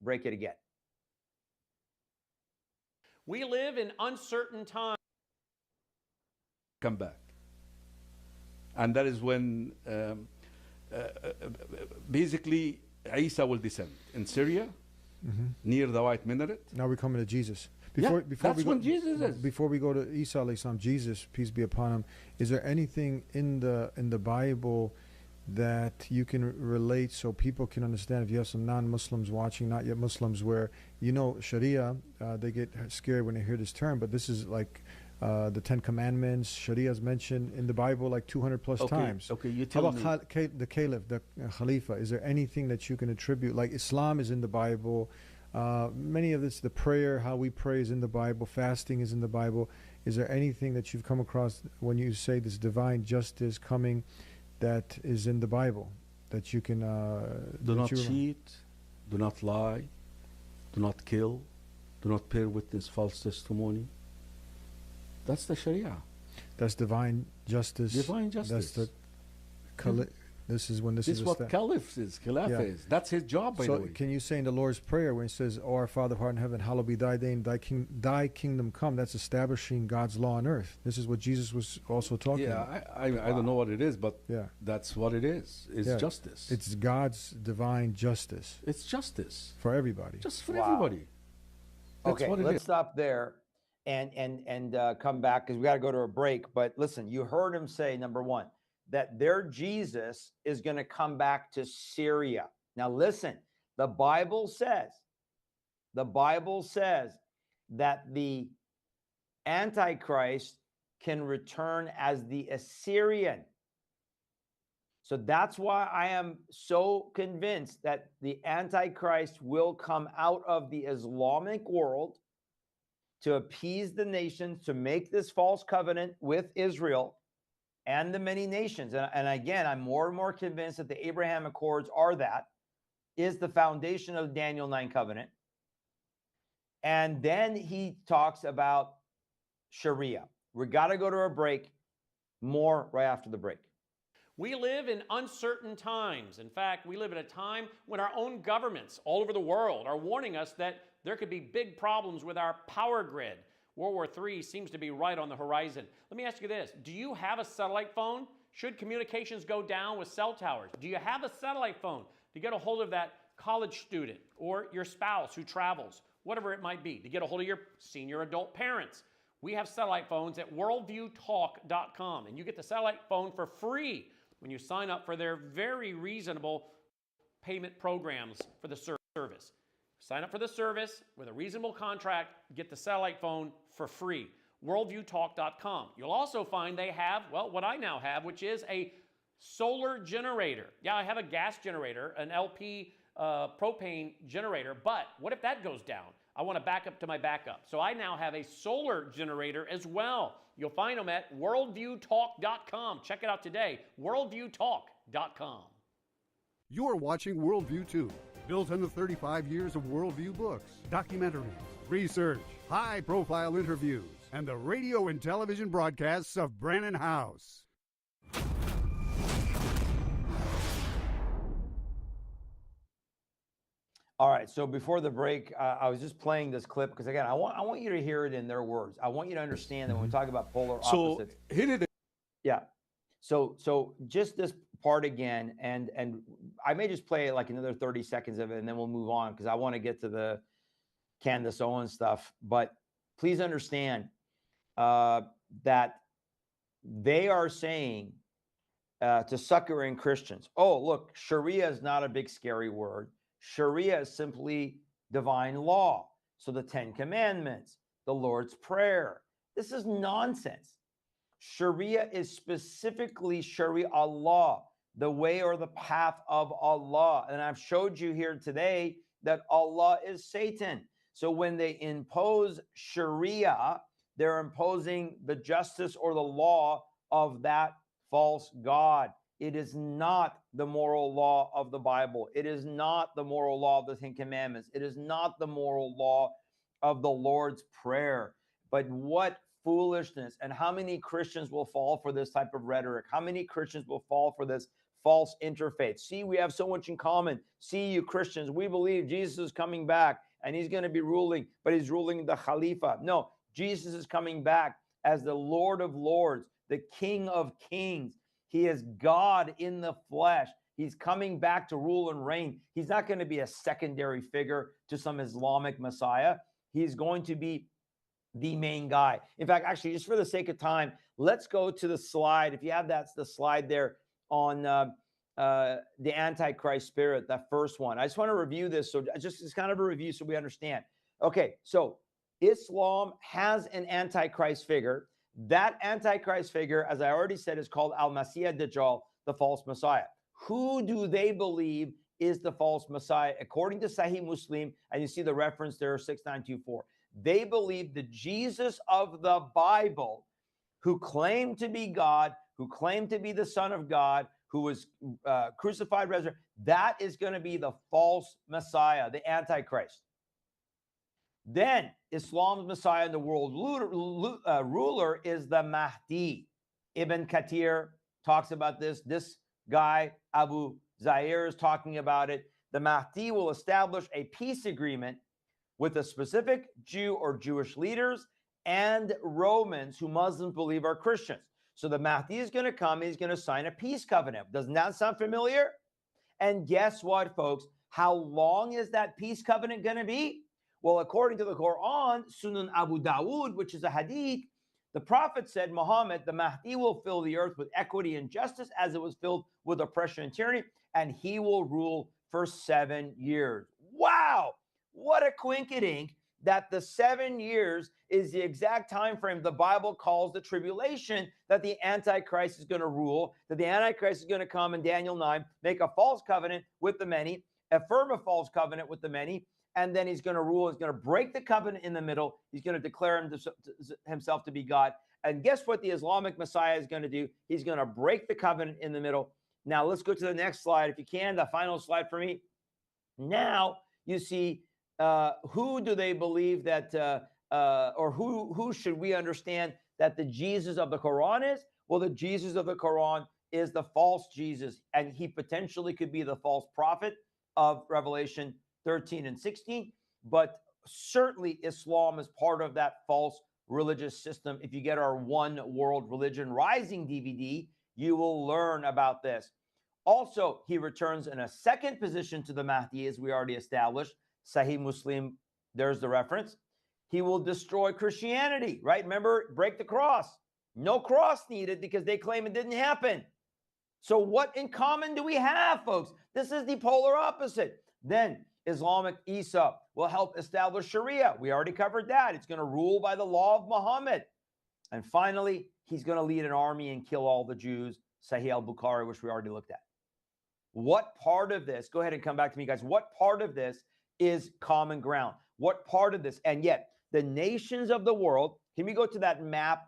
break it again. We live in uncertain times. Come back. And that is when basically Isa will descend in Syria, near the White Minaret. Now we're coming to Jesus. That's when Jesus is. Before we go to Isa alayhi salam, Jesus, peace be upon him, is there anything in the Bible that you can relate so people can understand? If you have some non-Muslims watching, not yet Muslims, where Sharia, they get scared when they hear this term, but this is like the 10 Commandments. Sharia is mentioned in the Bible like 200 plus times. Okay, you tell me. How about the Caliph, the Khalifa? Is there anything that you can attribute? Like Islam is in the Bible. Many of this, the prayer, how we pray is in the Bible. Fasting is in the Bible. Is there anything that you've come across when you say this divine justice coming that is in the Bible that you can... do not cheat, do not lie, do not kill, do not bear witness false testimony. That's the Sharia. That's divine justice. Divine justice. That's the... This is when this is what Caliph is, Khilafah is. That's his job, by the way. So can you say in the Lord's Prayer when it says, "O our Father who art in heaven, hallowed be thy name, thy kingdom come," that's establishing God's law on earth. This is what Jesus was also talking about. I don't know what it is, but that's what it is. It's justice. It's God's divine justice. It's justice. For everybody. Just for everybody. That's okay, let's stop there and come back because we got to go to a break. But listen, you heard him say, number one, that their Jesus is going to come back to Syria. Now listen, the Bible says that the Antichrist can return as the Assyrian. So that's why I am so convinced that the Antichrist will come out of the Islamic world to appease the nations, to make this false covenant with Israel and the many nations. And again, I'm more and more convinced that the Abraham Accords is the foundation of the Daniel 9 covenant. And then he talks about Sharia. We got to go to a break. More right after the break. We live in uncertain times. In fact, we live at a time when our own governments all over the world are warning us that there could be big problems with our power grid. World War III seems to be right on the horizon. Let me ask you this. Do you have a satellite phone? Should communications go down with cell towers? Do you have a satellite phone to get a hold of that college student or your spouse who travels, whatever it might be, to get a hold of your senior adult parents? We have satellite phones at worldviewtalk.com, and you get the satellite phone for free when you sign up for their very reasonable payment programs for the service. Sign up for the service with a reasonable contract, get the satellite phone for free. Worldviewtalk.com. You'll also find they have, well, what I now have, which is a solar generator. Yeah, I have a gas generator, an LP propane generator, but what if that goes down? I want to back up to my backup. So I now have a solar generator as well. You'll find them at worldviewtalk.com. Check it out today, worldviewtalk.com. You're watching Worldview 2. Built on the 35 years of Worldview books, documentaries, research, high-profile interviews, and the radio and television broadcasts of Brannon House. All right, so before the break, I was just playing this clip because, again, I want you to hear it in their words. I want you to understand that when we talk about polar opposites. So, hit it. Yeah. So just this part again, and I may just play like another 30 seconds of it, and then we'll move on because I want to get to the Candace Owens stuff. But please understand that they are saying to sucker in Christians, oh, look, Sharia is not a big scary word. Sharia is simply divine law. So the 10 Commandments, the Lord's Prayer. This is nonsense. Sharia is specifically Sharia law, the way or the path of Allah. And I've showed you here today that Allah is Satan. So when they impose Sharia, they're imposing the justice or the law of that false God. It is not the moral law of the Bible. It is not the moral law of the 10 Commandments. It is not the moral law of the Lord's Prayer. But what foolishness, and how many Christians will fall for this type of rhetoric? How many Christians will fall for this false interfaith? See, we have so much in common. See, you Christians, we believe Jesus is coming back and he's going to be ruling, but he's ruling the Khalifa. No, Jesus is coming back as the Lord of Lords, the King of Kings. He is God in the flesh. He's coming back to rule and reign. He's not going to be a secondary figure to some Islamic Messiah. He's going to be the main guy. In fact, actually, just for the sake of time, let's go to the slide. If you have the slide there on the Antichrist spirit, that first one. I just want to review this. So it's kind of a review so we understand. Okay, so Islam has an Antichrist figure. That Antichrist figure, as I already said, is called Al-Masih Dajjal, the false Messiah. Who do they believe is the false Messiah? According to Sahih Muslim, and you see the reference there, 6924. They believe the Jesus of the Bible, who claimed to be God, who claimed to be the Son of God, who was crucified, resurrected, that is going to be the false Messiah, the Antichrist. Then Islam's Messiah and the world ruler is the Mahdi. Ibn Kathir talks about this. This guy, Abu Zair, is talking about it. The Mahdi will establish a peace agreement with a specific Jew or Jewish leaders and Romans who Muslims believe are Christians. So the Mahdi is going to come. He's going to sign a peace covenant. Doesn't that sound familiar? And guess what, folks? How long is that peace covenant going to be? Well, according to the Quran, Sunan Abu Dawood, which is a hadith, the Prophet said, Muhammad, the Mahdi will fill the earth with equity and justice as it was filled with oppression and tyranny, and he will rule for 7 years. Wow! What a quinkydink that the 7 years is the exact time frame the Bible calls the tribulation, that the Antichrist is going to rule, that the Antichrist is going to come in Daniel 9, make a false covenant with the many, affirm a false covenant with the many, and then he's going to rule. He's going to break the covenant in the middle. He's going to declare himself to be God. And guess what the Islamic Messiah is going to do? He's going to break the covenant in the middle. Now, let's go to the next slide, if you can, the final slide for me. Now, you see, who do they believe that, or who should we understand that the Jesus of the Quran is? Well, the Jesus of the Quran is the false Jesus, and he potentially could be the false prophet of Revelation 13 and 16, but certainly Islam is part of that false religious system. If you get our One World Religion Rising DVD, you will learn about this. Also, he returns in a second position to the Mahdi, as we already established. Sahih Muslim, there's the reference. He will destroy Christianity, right? Remember, break the cross. No cross needed because they claim it didn't happen. So what in common do we have, folks? This is the polar opposite. Then Islamic Isa will help establish Sharia. We already covered that. It's going to rule by the law of Muhammad. And finally, he's going to lead an army and kill all the Jews. Sahih al-Bukhari, which we already looked at. What part of this, go ahead and come back to me, guys. What part of this is common ground? What part of this? And yet, the nations of the world, can we go to that map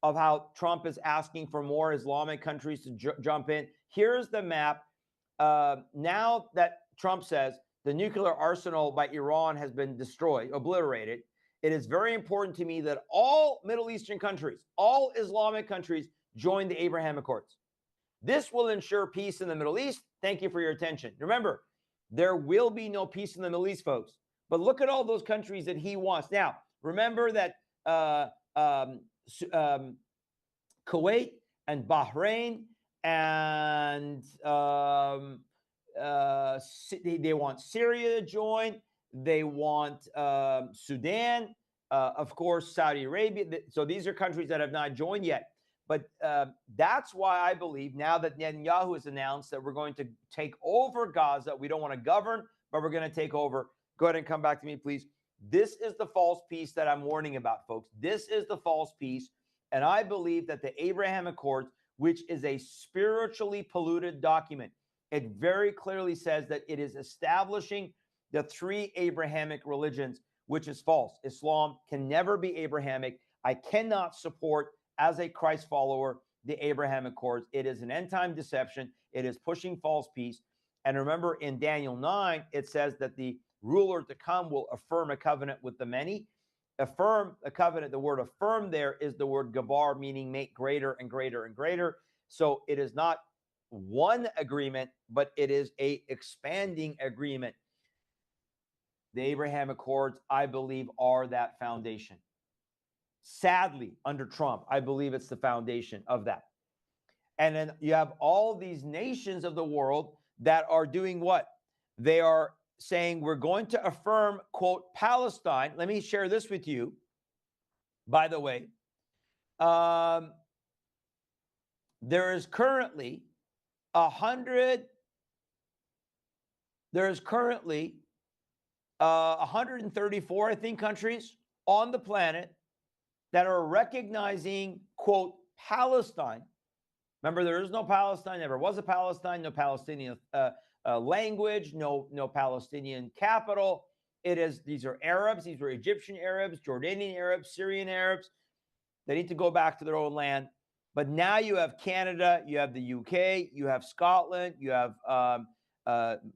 of how Trump is asking for more Islamic countries to jump in? Here's the map. Now that Trump says the nuclear arsenal by Iran has been destroyed, obliterated, it is very important to me that all Middle Eastern countries, all Islamic countries, join the Abraham Accords. This will ensure peace in the Middle East. Thank you for your attention. Remember, there will be no peace in the Middle East, folks. But look at all those countries that he wants. Now, remember that Kuwait and Bahrain and they want Syria to join. They want Sudan, of course, Saudi Arabia. So these are countries that have not joined yet. But that's why I believe now that Netanyahu has announced that we're going to take over Gaza, we don't want to govern, but we're going to take over. Go ahead and come back to me, please. This is the false peace that I'm warning about, folks. This is the false peace. And I believe that the Abraham Accords, which is a spiritually polluted document, it very clearly says that it is establishing the three Abrahamic religions, which is false. Islam can never be Abrahamic. I cannot support, as a Christ follower, the Abraham Accords. It is an end-time deception. It is pushing false peace. And remember, in Daniel 9, it says that the ruler to come will affirm a covenant with the many. Affirm a covenant, the word affirm there is the word gabar, meaning make greater and greater and greater. So it is not one agreement, but it is a expanding agreement. The Abraham Accords, I believe, are that foundation. Sadly, under Trump, I believe it's the foundation of that. And then you have all these nations of the world that are doing what? They are saying we're going to affirm, quote, Palestine. Let me share this with you. By the way, there is currently 134, I think, countries on the planet that are recognizing, quote, Palestine. Remember, there is no Palestine, never was a Palestine, no Palestinian language, no Palestinian capital. These are Arabs, these were Egyptian Arabs, Jordanian Arabs, Syrian Arabs. They need to go back to their own land. But now you have Canada, you have the UK, you have Scotland, you have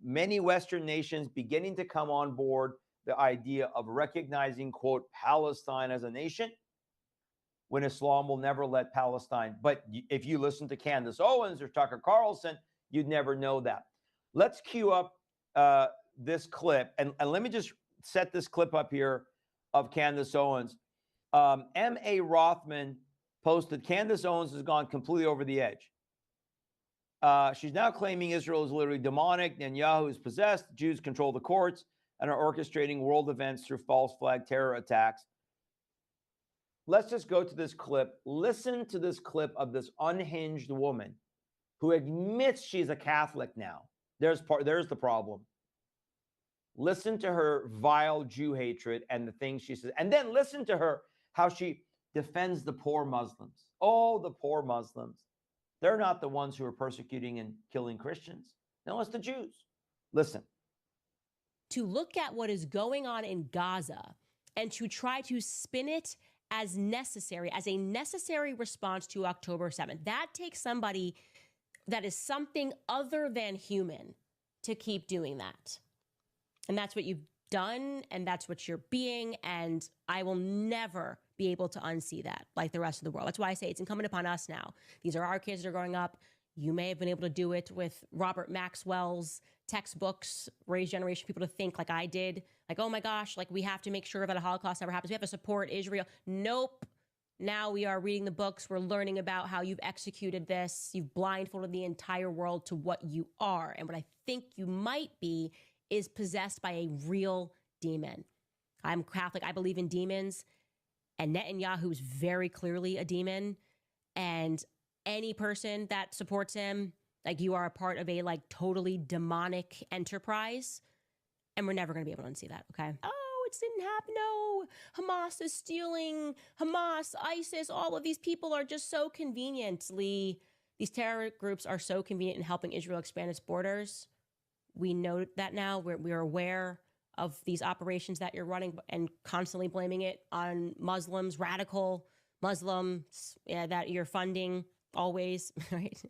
many Western nations beginning to come on board the idea of recognizing, quote, Palestine as a nation, when Islam will never let Palestine. But if you listen to Candace Owens or Tucker Carlson, you'd never know that. Let's cue up this clip. And let me just set this clip up here of Candace Owens. M.A. Rothman posted, Candace Owens has gone completely over the edge. She's now claiming Israel is literally demonic. Netanyahu is possessed. Jews control the courts and are orchestrating world events through false flag terror attacks. Let's just go to this clip. Listen to this clip of this unhinged woman who admits she's a Catholic now. There's the problem. Listen to her vile Jew hatred and the things she says. And then listen to her, how she defends the poor Muslims. Oh, the poor Muslims. They're not the ones who are persecuting and killing Christians. No, it's the Jews. Listen. To look at what is going on in Gaza and to try to spin it as necessary, as a necessary response to October 7th. That takes somebody that is something other than human to keep doing that. And that's what you've done, and that's what you're being, and I will never be able to unsee that like the rest of the world. That's why I say it's incumbent upon us now. These are our kids that are growing up. You may have been able to do it with Robert Maxwell's textbooks, raise generation people to think like I did. Like, oh my gosh, like we have to make sure that a Holocaust never happens. We have to support Israel. Nope. Now we are reading the books. We're learning about how you've executed this. You've blindfolded the entire world to what you are. And what I think you might be is possessed by a real demon. I'm Catholic. I believe in demons. And Netanyahu is very clearly a demon. And any person that supports him, like you are a part of a like totally demonic enterprise. And we're never going to be able to unsee that, okay? Oh, it didn't happen. No, Hamas is stealing. Hamas, ISIS, all of these people are just so conveniently, these terror groups are so convenient in helping Israel expand its borders. We know that now. We're aware of these operations that you're running and constantly blaming it on Muslims, radical Muslims, that you're funding always, right?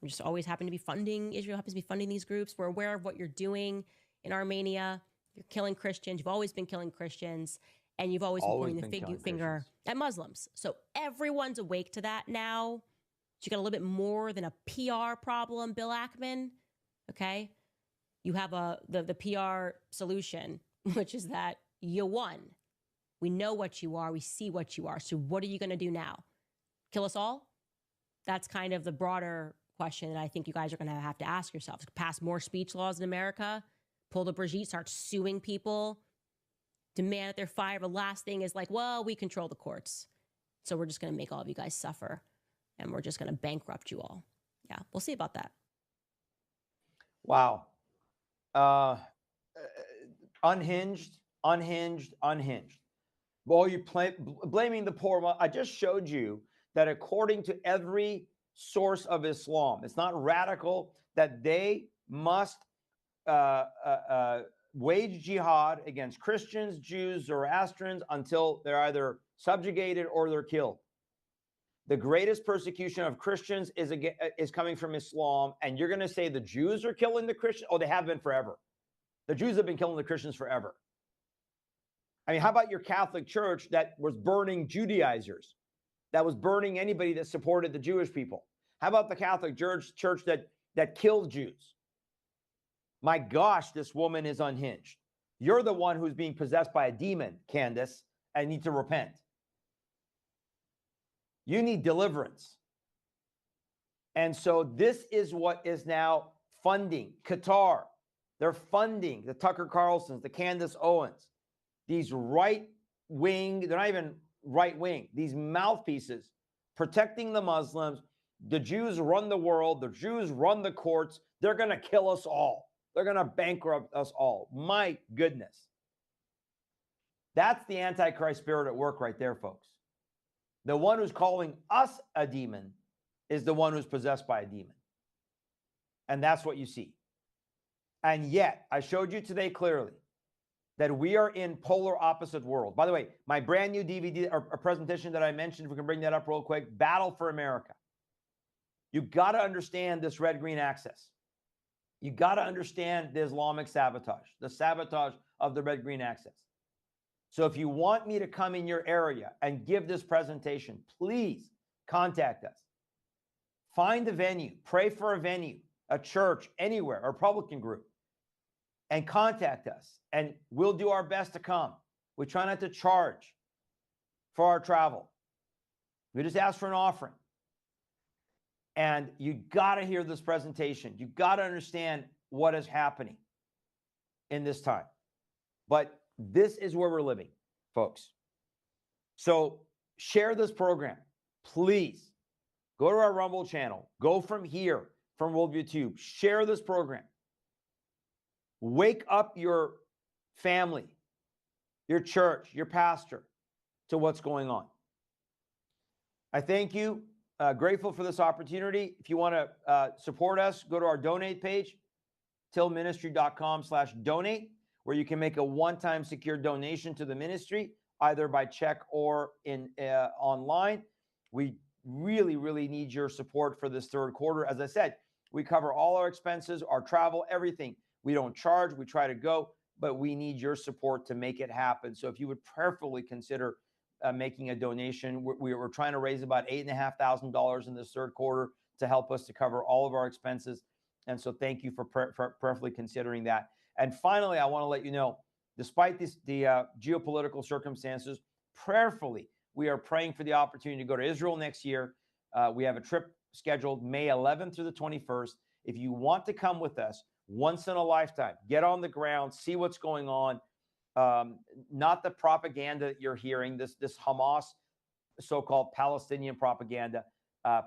You just always happen to be funding, Israel happens to be funding these groups. We're aware of what you're doing in Armenia. You're killing Christians. You've always been killing Christians. And you've always been pointing the finger at Muslims. So everyone's awake to that now. So you got a little bit more than a PR problem, Bill Ackman, okay? You have the PR solution, which is that you won. We know what you are. We see what you are. So what are you going to do now? Kill us all? That's kind of the broader question that I think you guys are going to have to ask yourselves. Pass more speech laws in America, pull the Brigitte, start suing people, demand that they're fired. The last thing is like, well, we control the courts. So we're just going to make all of you guys suffer. and we're just going to bankrupt you all. Yeah, we'll see about that. Wow. Unhinged. Well, you blaming the poor. Well, I just showed you that according to every source of Islam, it's not radical, that they must wage jihad against Christians, Jews, Zoroastrians until they're either subjugated or they're killed. The greatest persecution of Christians is coming from Islam, and you're going to say the Jews are killing the Christians? Oh, they have been forever. The Jews have been killing the Christians forever. I mean, how about your Catholic Church that was burning Judaizers, that was burning anybody that supported the Jewish people? How about the Catholic Church that killed Jews? My gosh, this woman is unhinged. You're the one who's being possessed by a demon, Candace, and need to repent. You need deliverance. And so this is what is now funding Qatar. They're funding the Tucker Carlsons, the Candace Owens, these right-wing, they're not even right-wing, these mouthpieces protecting the Muslims. The Jews run the world. The Jews run the courts. They're going to kill us all. They're going to bankrupt us all. My goodness. That's the Antichrist spirit at work right there, folks. The one who's calling us a demon is the one who's possessed by a demon. And that's what you see. And yet, I showed you today clearly that we are in polar opposite worlds. By the way, my brand new DVD or presentation that I mentioned, if we can bring that up real quick, Battle for America. You've got to understand this red-green axis. You got to understand the Islamic sabotage, the sabotage of the red-green axis. So if you want me to come in your area and give this presentation, please contact us. Find a venue, pray for a venue, a church, anywhere, a Republican group, and contact us, and we'll do our best to come. We try not to charge for our travel. We just ask for an offering. And you got to hear this presentation. You got to understand what is happening in this time. But this is where we're living, folks. So share this program. Please go to our Rumble channel. Go from here, from Worldview Tube. Share this program. Wake up your family, your church, your pastor to what's going on. I thank you. Grateful for this opportunity. If you want to support us, go to our donate page, tillministry.com/donate, where you can make a one-time secure donation to the ministry, either by check or in online. We really, really need your support for this third quarter. As I said, we cover all our expenses, our travel, everything. We don't charge. We try to go, but we need your support to make it happen. So if you would prayerfully consider making a donation, we're trying to raise about $8,500 in this third quarter to help us to cover all of our expenses. And so thank you for prayerfully considering that. And finally, I want to let you know, despite the geopolitical circumstances, prayerfully, we are praying for the opportunity to go to Israel next year. We have a trip scheduled May 11th through the 21st. If you want to come with us, once in a lifetime, get on the ground, see what's going on. Not the propaganda that you're hearing, this Hamas so-called Palestinian propaganda.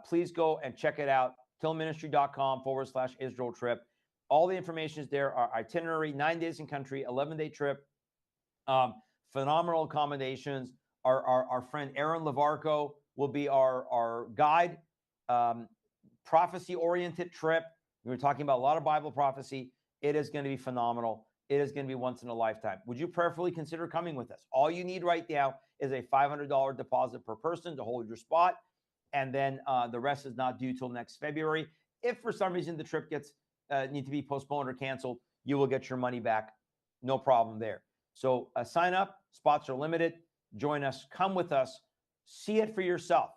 Please go and check it out. tillministry.com/Israel trip. All the information is there. Our itinerary, 9 days in country, 11-day trip. Phenomenal accommodations. Our friend Aaron Lavarco will be our guide. Prophecy-oriented trip. We were talking about a lot of Bible prophecy. It is going to be phenomenal. It is going to be once in a lifetime. Would you prayerfully consider coming with us? All you need right now is a $500 deposit per person to hold your spot. And then the rest is not due till next February. If for some reason the trip need to be postponed or canceled, you will get your money back. No problem there. So sign up. Spots are limited. Join us. Come with us. See it for yourself.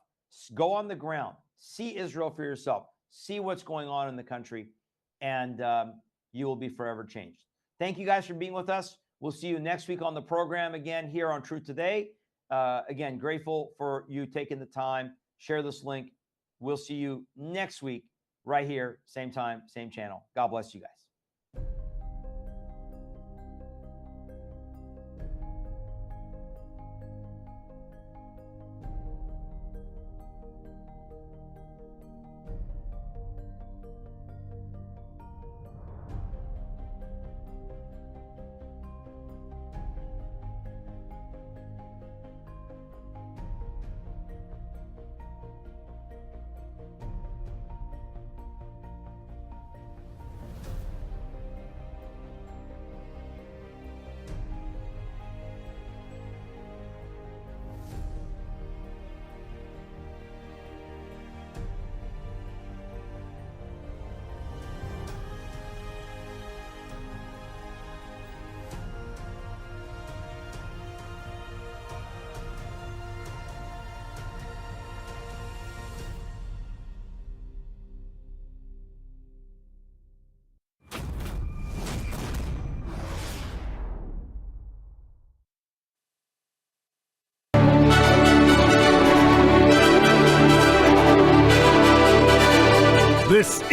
Go on the ground. See Israel for yourself. See what's going on in the country. And you will be forever changed. Thank you guys for being with us. We'll see you next week on the program again here on Truth Today. Again, grateful for you taking the time. Share this link. We'll see you next week right here, same time, same channel. God bless you guys.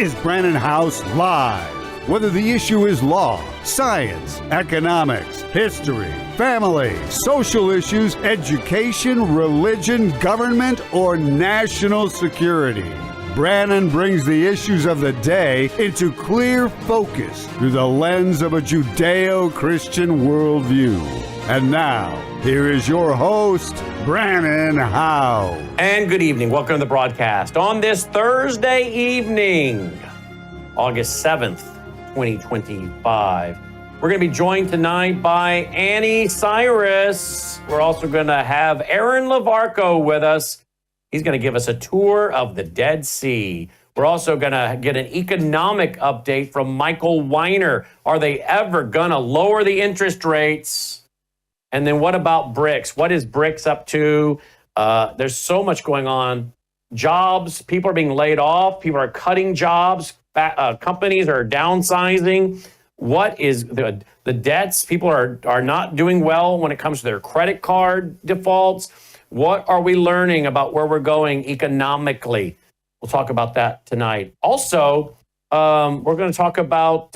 is Brannon House Live. Whether the issue is law, science, economics, history, family, social issues, education, religion, government, or national security, Brannon brings the issues of the day into clear focus through the lens of a Judeo-Christian worldview. And now, here is your host, Brannon House. And good evening. Welcome to the broadcast. On this Thursday evening, August 7th, 2025, we're going to be joined tonight by Annie Cyrus. We're also going to have Aaron Lavarco with us. He's going to give us a tour of the Dead Sea. We're also going to get an economic update from Michael Weiner. Are they ever going to lower the interest rates? And then what about BRICS? What is BRICS up to? There's so much going on. Jobs, people are being laid off. People are cutting jobs. Companies are downsizing. What is the debts? People are not doing well when it comes to their credit card defaults. What are we learning about where we're going economically? We'll talk about that tonight. Also, we're going to talk about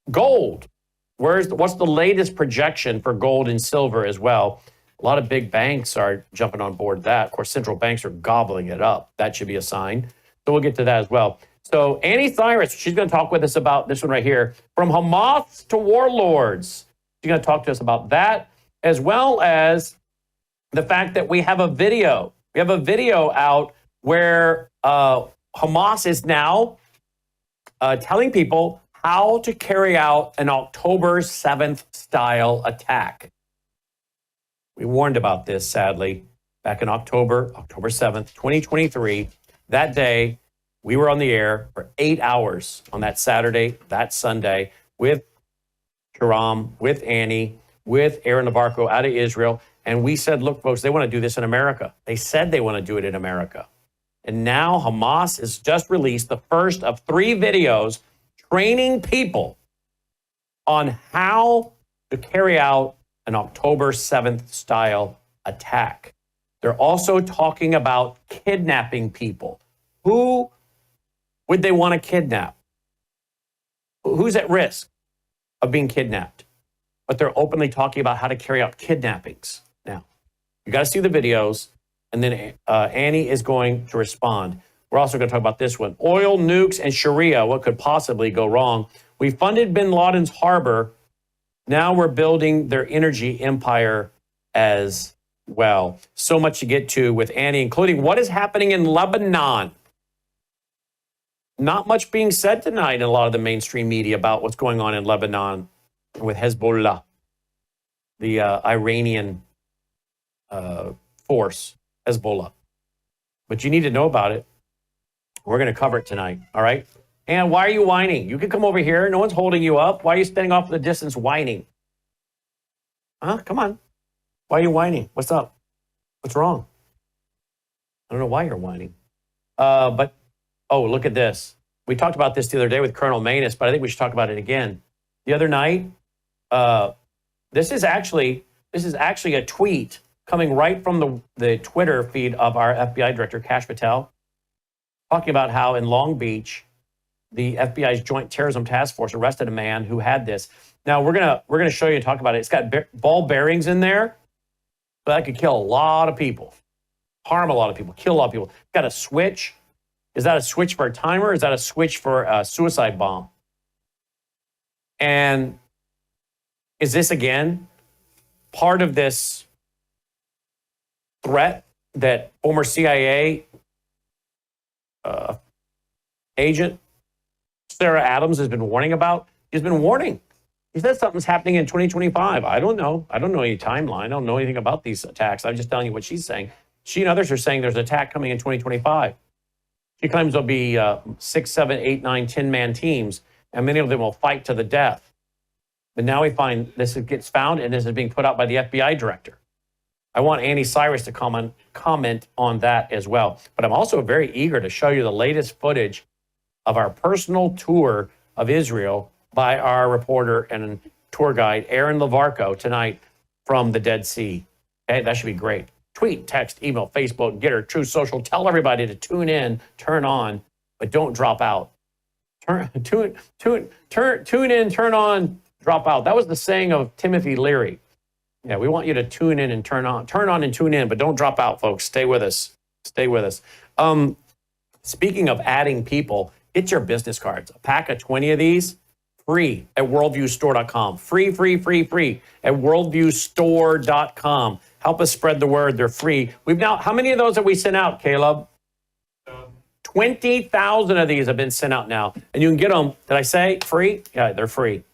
gold. What's the latest projection for gold and silver as well? A lot of big banks are jumping on board that. Of course, central banks are gobbling it up. That should be a sign. So we'll get to that as well. So Annie Cyrus, she's going to talk with us about this one right here. From Hamas to warlords. She's going to talk to us about that, as well as the fact that we have a video. We have a video out where Hamas is now telling people how to carry out an October 7th style attack. We warned about this, sadly, back in October 7th, 2023. That day, we were on the air for 8 hours on that Saturday, that Sunday, with Shahram, with Annie, with Aaron Lavarco out of Israel. And we said, look, folks, they want to do this in America. They said they want to do it in America. And now Hamas has just released the first of 3 videos training people on how to carry out an October 7th style attack. They're also talking about kidnapping people. Who would they want to kidnap? Who's at risk of being kidnapped? But they're openly talking about how to carry out kidnappings. Now, you got to see the videos, and then Annie is going to respond. We're also going to talk about this one. Oil, nukes, and Sharia, what could possibly go wrong? We funded bin Laden's harbor. Now we're building their energy empire as well. So much to get to with Annie, including what is happening in Lebanon. Not much being said tonight in a lot of the mainstream media about what's going on in Lebanon with Hezbollah, the Iranian force, Hezbollah. But you need to know about it. We're going to cover it tonight, all right? And why are you whining? You can come over here. No one's holding you up. Why are you standing off in the distance whining? Huh? Come on. Why are you whining? What's up? What's wrong? I don't know why you're whining. But, oh, look at this. We talked about this the other day with Colonel Manus, but I think we should talk about it again. The other night, this is actually a tweet coming right from the Twitter feed of our FBI director, Kash Patel, talking about how in Long Beach, the FBI's Joint Terrorism Task Force arrested a man who had this. Now we're gonna show you and talk about it. It's got ball bearings in there, so that could kill a lot of people, harm a lot of people, kill a lot of people. It's got a switch. Is that a switch for a timer? Is that a switch for a suicide bomb? And is this again part of this threat that former CIA agent Sarah Adams has been warning about? He's been warning. He said something's happening in 2025. I don't know. I don't know any timeline. I don't know anything about these attacks. I'm just telling you what she's saying. She and others are saying there's an attack coming in 2025. She claims there'll be 6, 7, 8, 9, 10-man teams, and many of them will fight to the death. But now we find this gets found, and this is being put out by the FBI director. I want Annie Cyrus to comment on that as well. But I'm also very eager to show you the latest footage of our personal tour of Israel by our reporter and tour guide, Aaron Lavarco, tonight from the Dead Sea. Okay, that should be great. Tweet, text, email, Facebook, Getter, True Social. Tell everybody to tune in, turn on, but don't drop out. Tune in, turn on, drop out. That was the saying of Timothy Leary. Yeah, we want you to tune in and turn on and tune in, but don't drop out, folks. Stay with us. Stay with us. Speaking of adding people, get your business cards. A pack of 20 of these, free at worldviewstore.com. Free at worldviewstore.com. Help us spread the word. They're free. How many of those have we sent out, Caleb? 20,000 of these have been sent out now. And you can get them, did I say free? Yeah, they're free.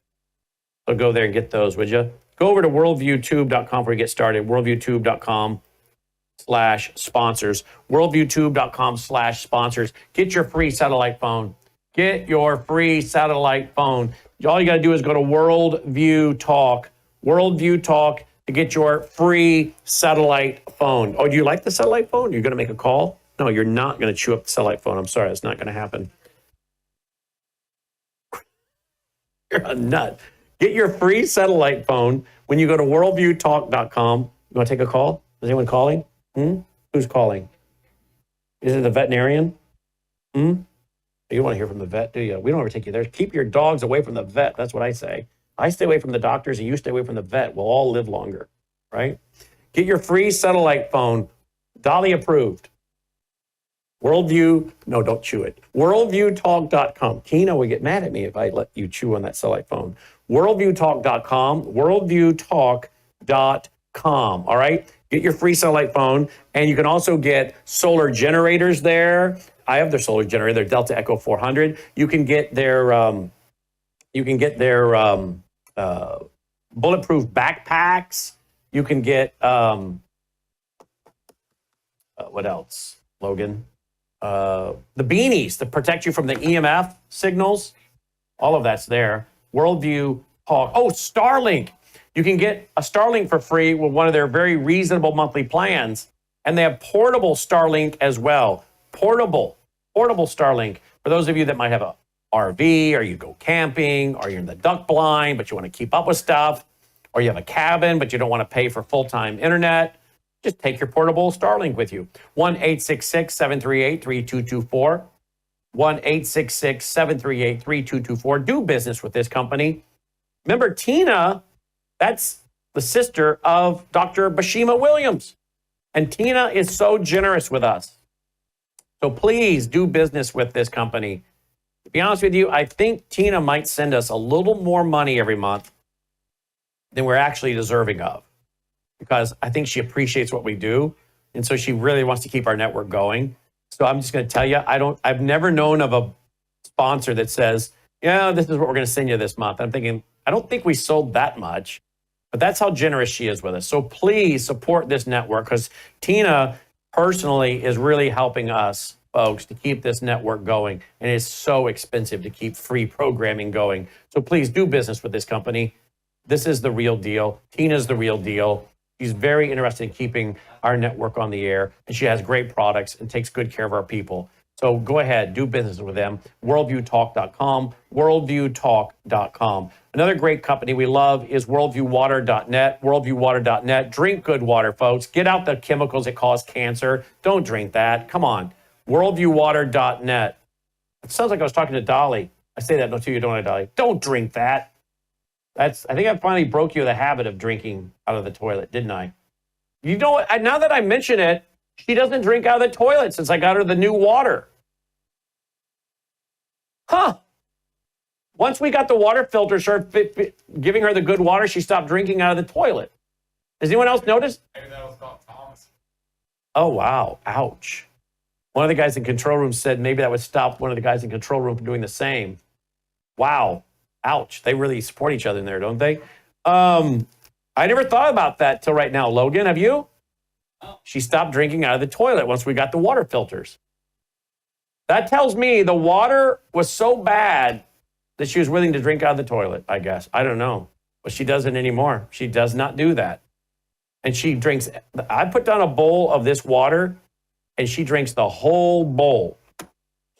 So go there and get those, would you? Go over to worldviewtube.com before you get started. worldviewtube.com/sponsors. worldviewtube.com/sponsors. Get your free satellite phone. Get your free satellite phone. All you got to do is go to Worldview Talk. Worldview Talk to get your free satellite phone. Oh, do you like the satellite phone? You're going to make a call? No, you're not going to chew up the satellite phone. I'm sorry, that's not going to happen. You're a nut. Get your free satellite phone when you go to worldviewtalk.com. You want to take a call? Is anyone calling? Who's calling? Is it the veterinarian? You don't want to hear from the vet, do you? We don't ever take you there. Keep your dogs away from the vet. That's what I say. I stay away from the doctors and you stay away from the vet. We'll all live longer, right? Get your free satellite phone. Dolly approved. Worldview, no, don't chew it. Worldviewtalk.com. Tina would get mad at me if I let you chew on that satellite phone. Worldviewtalk.com. Worldviewtalk.com. All right? Get your free satellite phone. And you can also get solar generators there. I have their solar generator, their Delta Echo 400. You can get their bulletproof backpacks. You can get what else, Logan? The beanies to protect you from the EMF signals. All of that's there. Worldview Talk. Oh, Starlink. You can get a Starlink for free with one of their very reasonable monthly plans. And they have portable Starlink as well. Portable Starlink. For those of you that might have a RV, or you go camping, or you're in the duck blind, but you want to keep up with stuff, or you have a cabin, but you don't want to pay for full-time internet, just take your portable Starlink with you. 1-866-738-3224. 1-866-738-3224. Do business with this company. Remember, Tina, that's the sister of Dr. Bashima Williams. And Tina is so generous with us. So please do business with this company. To be honest with you, I think Tina might send us a little more money every month than we're actually deserving of, because I think she appreciates what we do. And so she really wants to keep our network going. So I'm just going to tell you, I've never known of a sponsor that says, yeah, this is what we're going to send you this month. I'm thinking, I don't think we sold that much, but that's how generous she is with us. So please support this network, because Tina personally is really helping us, folks, to keep this network going. And it's so expensive to keep free programming going. So please do business with this company. This is the real deal. Tina's the real deal. She's very interested in keeping our network on the air, and she has great products and takes good care of our people. So go ahead, do business with them. Worldviewtalk.com, worldviewtalk.com. Another great company we love is worldviewwater.net, worldviewwater.net. Drink good water, folks. Get out the chemicals that cause cancer. Don't drink that. Come on. Worldviewwater.net. It sounds like I was talking to Dolly. I say that to you, don't I, Dolly? Don't drink that. I think I finally broke you the habit of drinking out of the toilet, didn't I? You know what? Now that I mention it, she doesn't drink out of the toilet since I got her the new water. Huh. Once we got the water filter, started giving her the good water, she stopped drinking out of the toilet. Has anyone else noticed? Maybe that was called Thomas. Oh, wow. Ouch. One of the guys in control room said maybe that would stop one of the guys in control room from doing the same. Wow. Ouch. They really support each other in there, don't they? I never thought about that till right now. Logan, have you? Oh. She stopped drinking out of the toilet once we got the water filters. That tells me the water was so bad that she was willing to drink out of the toilet, I guess. I don't know. But she doesn't anymore. She does not do that. And she drinks, I put down a bowl of this water, and she drinks the whole bowl.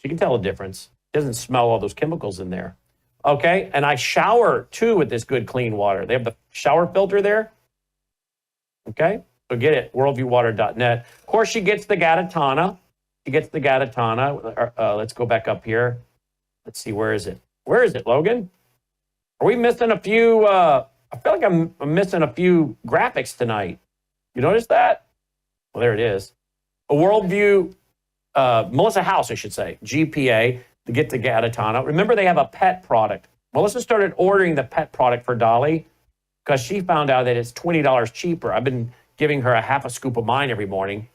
She can tell the difference. She doesn't smell all those chemicals in there. Okay, and I shower too with this good clean water. They have the shower filter there. Okay, so get it, worldviewwater.net. Of course, she gets the Gatatana. She gets the Gatatana. Let's go back up here. Let's see, where is it? Where is it, Logan? Are we missing a few? I feel like I'm missing a few graphics tonight. You notice that? Well, there it is. A worldview, Melissa House, I should say, GPA, to get the Gatatana. Remember, they have a pet product. Melissa started ordering the pet product for Dolly because she found out that it's $20 cheaper. I've been giving her a half a scoop of mine every morning.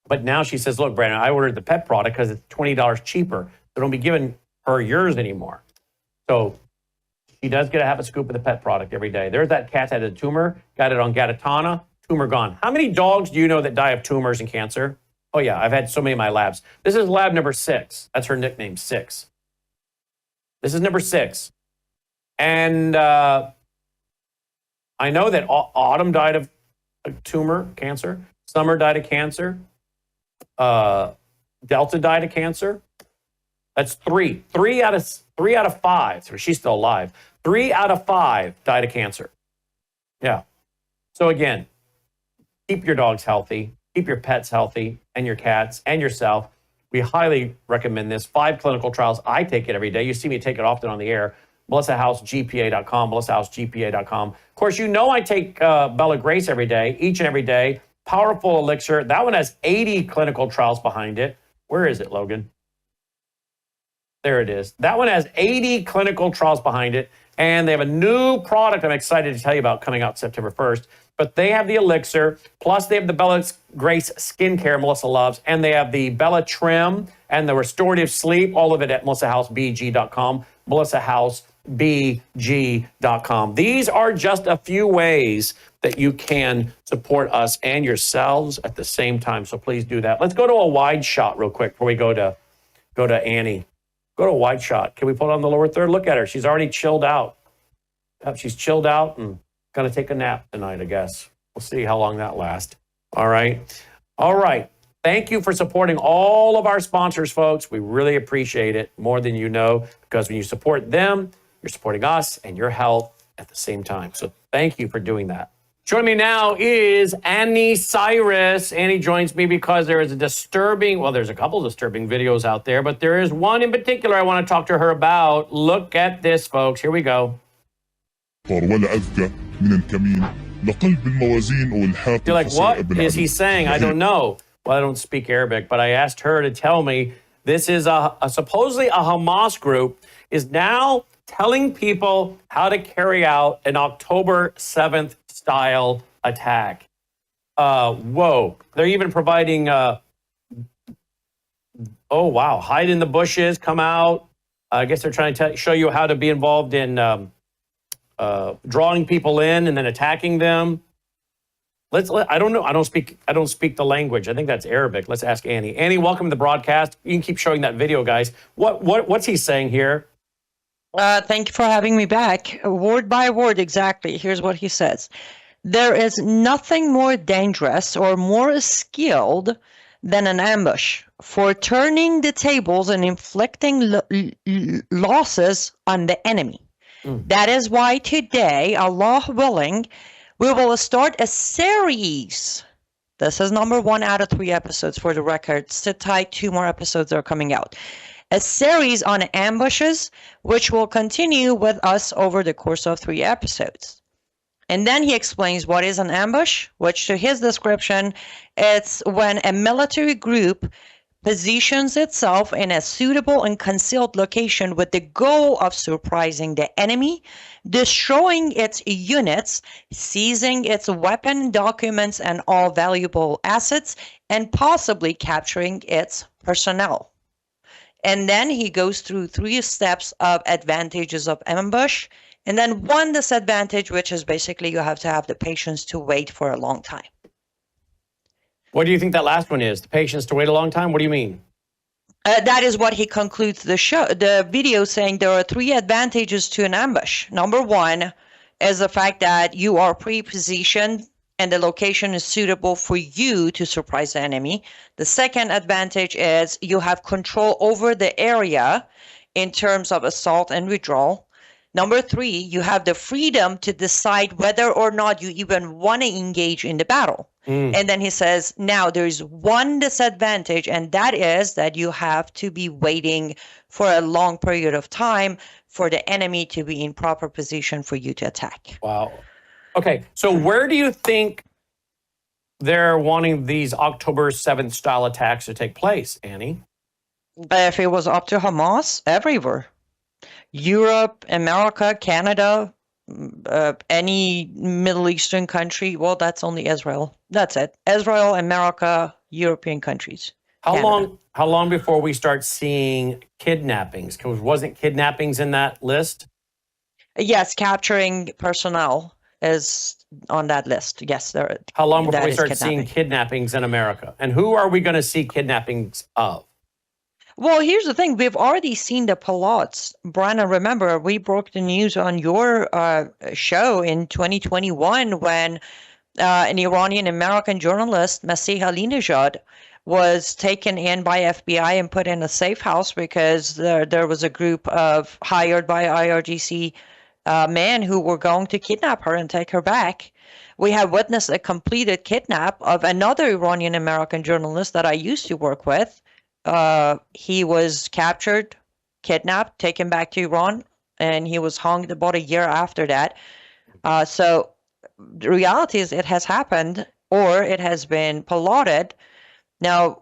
But now she says, look, Brandon, I ordered the pet product because it's $20 cheaper. So don't be giving her yours anymore. So she does get a half a scoop of the pet product every day. There's that cat that had a tumor, got it on Gatatana, tumor gone. How many dogs do you know that die of tumors and cancer? Oh, yeah, I've had so many in my labs. This is lab number 6. That's her nickname, 6. This is number 6. And I know that Autumn died of a tumor, cancer. Summer died of cancer. Delta died of cancer. That's 3. 3 out of 5. So she's still alive. 3 out of 5 died of cancer. Yeah. So again, keep your dogs healthy. Keep your pets healthy, and your cats, and yourself. We highly recommend this. 5 clinical trials. I take it every day. You see me take it often on the air. MelissaHouseGPA.com, MelissaHouseGPA.com. Of course, you know I take Bella Grace every day, each and every day. Powerful elixir. That one has 80 clinical trials behind it. Where is it, Logan? There it is. That one has 80 clinical trials behind it. And they have a new product I'm excited to tell you about coming out September 1st. But they have the elixir, plus they have the Bella Grace skincare Melissa loves, and they have the Bella Trim and the restorative sleep, all of it at MelissaHouseBG.com, MelissaHouseBG.com. These are just a few ways that you can support us and yourselves at the same time, so please do that. Let's go to a wide shot real quick before we go to Annie. Go to a wide shot. Can we pull it on the lower third? Look at her. She's already chilled out. She's chilled out and going to take a nap tonight, I guess. We'll see how long that lasts. All right. All right. Thank you for supporting all of our sponsors, folks. We really appreciate it more than you know, because when you support them, you're supporting us and your health at the same time. So thank you for doing that. Joining me now is Annie Cyrus. Annie joins me because there is there's a couple of disturbing videos out there, but there is one in particular I want to talk to her about. Look at this, folks. Here we go. You're like, what is he saying? I don't know. Well, I don't speak Arabic, but I asked her to tell me this is supposedly a Hamas group is now telling people how to carry out an October 7th style attack. Whoa. They're even providing, oh, wow, hide in the bushes, come out. I guess they're trying to show you how to be involved in drawing people in and then attacking them. I don't know. I don't speak the language. I think that's Arabic. Let's ask Annie. Annie, welcome to the broadcast. You can keep showing that video, guys. What's he saying here? Thank you for having me back. Word by word, exactly. Here's what he says. There is nothing more dangerous or more skilled than an ambush for turning the tables and inflicting losses on the enemy. That is why today, Allah willing, we will start a series. This is number 1 out of 3 episodes for the record. Sit tight, 2 more episodes are coming out. A series on ambushes, which will continue with us over the course of 3 episodes. And then he explains what is an ambush, which to his description, it's when a military group positions itself in a suitable and concealed location with the goal of surprising the enemy, destroying its units, seizing its weapon, documents, and all valuable assets, and possibly capturing its personnel. And then he goes through 3 steps of advantages of ambush, and then 1 disadvantage, which is basically you have to have the patience to wait for a long time. What do you think that last one is? The patience to wait a long time? What do you mean? That is what he concludes the video saying there are 3 advantages to an ambush. Number 1 is the fact that you are pre-positioned and the location is suitable for you to surprise the enemy. The second advantage is you have control over the area in terms of assault and withdrawal. Number 3, you have the freedom to decide whether or not you even want to engage in the battle. And then he says, now there's one disadvantage, and that is that you have to be waiting for a long period of time for the enemy to be in proper position for you to attack. Wow. Okay, so where do you think they're wanting these October 7th style attacks to take place, Annie? If it was up to Hamas, everywhere. Europe, America, Canada, any Middle Eastern country. Well, that's only Israel. That's it. Israel, America, European countries. How long before we start seeing kidnappings? Because wasn't kidnappings in that list? Yes, capturing personnel is on that list. Yes, there. How long before that we is start seeing kidnapping. kidnappings in America? And who are we going to see kidnappings of? Well, here's the thing. We've already seen the pilots. Brandon, remember, we broke the news on your show in 2021 when an Iranian-American journalist, Masih Alinejad, was taken in by FBI and put in a safe house because there was a group of hired by IRGC men who were going to kidnap her and take her back. We have witnessed a completed kidnap of another Iranian-American journalist that I used to work with. He was captured, kidnapped, taken back to Iran, and he was hung about a year after that. So the reality is it has happened, or it has been plotted. Now,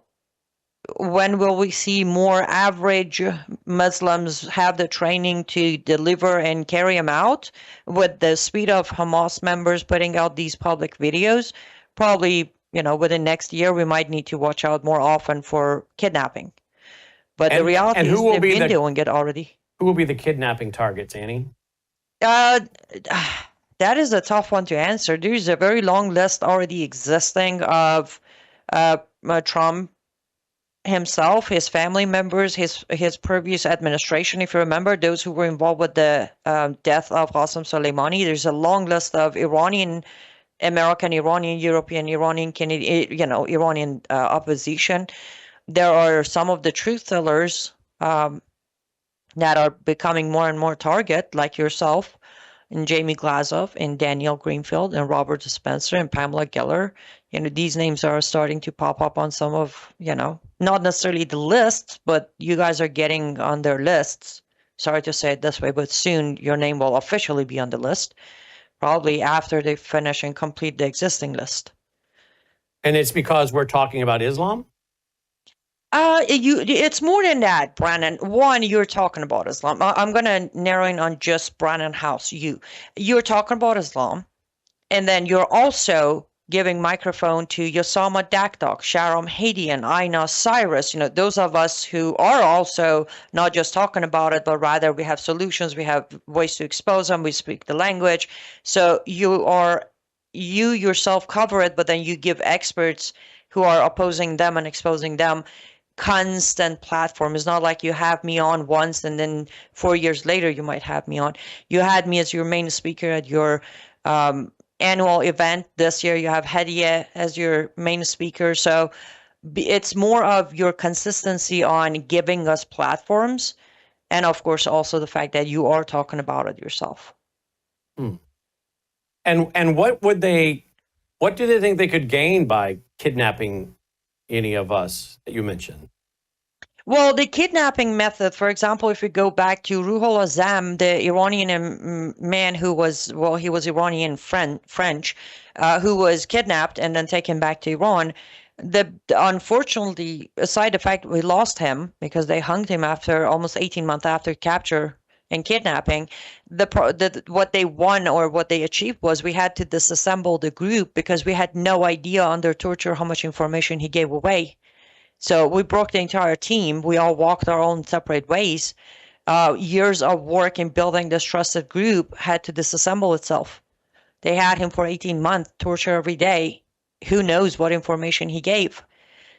when will we see more average Muslims have the training to deliver and carry them out with the speed of Hamas members putting out these public videos? Probably, within next year, we might need to watch out more often for kidnapping. But the reality is they've been doing it already. Who will be the kidnapping targets, Annie? That is a tough one to answer. There's a very long list already existing of Trump himself, his family members, his previous administration. If you remember, those who were involved with the death of Qasem Soleimani, there's a long list of Iranian, American, Iranian, European, Iranian, Canadian, Iranian opposition. There are some of the truth tellers that are becoming more and more target, like yourself, and Jamie Glazov, and Daniel Greenfield, and Robert Spencer, and Pamela Geller. These names are starting to pop up on some of, not necessarily the lists, but you guys are getting on their lists. Sorry to say it this way, but soon your name will officially be on the list, probably after they finish and complete the existing list. And it's because we're talking about Islam? It's more than that, Brandon. One, you're talking about Islam. I'm going to narrow in on just Brandon House. You're talking about Islam, and then you're also giving microphone to Yosama Dakdok, Shahram Hadian, Aina Cyrus, those of us who are also not just talking about it, but rather we have solutions, we have ways to expose them, we speak the language. So you yourself cover it, but then you give experts who are opposing them and exposing them constant platform. It's not like you have me on once and then 4 years later you might have me on. You had me as your main speaker at your annual event. This year you have Hadiya as your main speaker. So it's more of your consistency on giving us platforms, and of course also the fact that you are talking about it yourself. And what do they think they could gain by kidnapping any of us that you mentioned? Well, the kidnapping method, for example, if we go back to Ruhul Azam, the Iranian man who was, he was Iranian French, who was kidnapped and then taken back to Iran. Unfortunately, aside the fact we lost him because they hung him after almost 18 months after capture and kidnapping, what they won or what they achieved was we had to disassemble the group because we had no idea under torture how much information he gave away. So we broke the entire team. We all walked our own separate ways. Years of work in building this trusted group had to disassemble itself. They had him for 18 months, torture every day. Who knows what information he gave?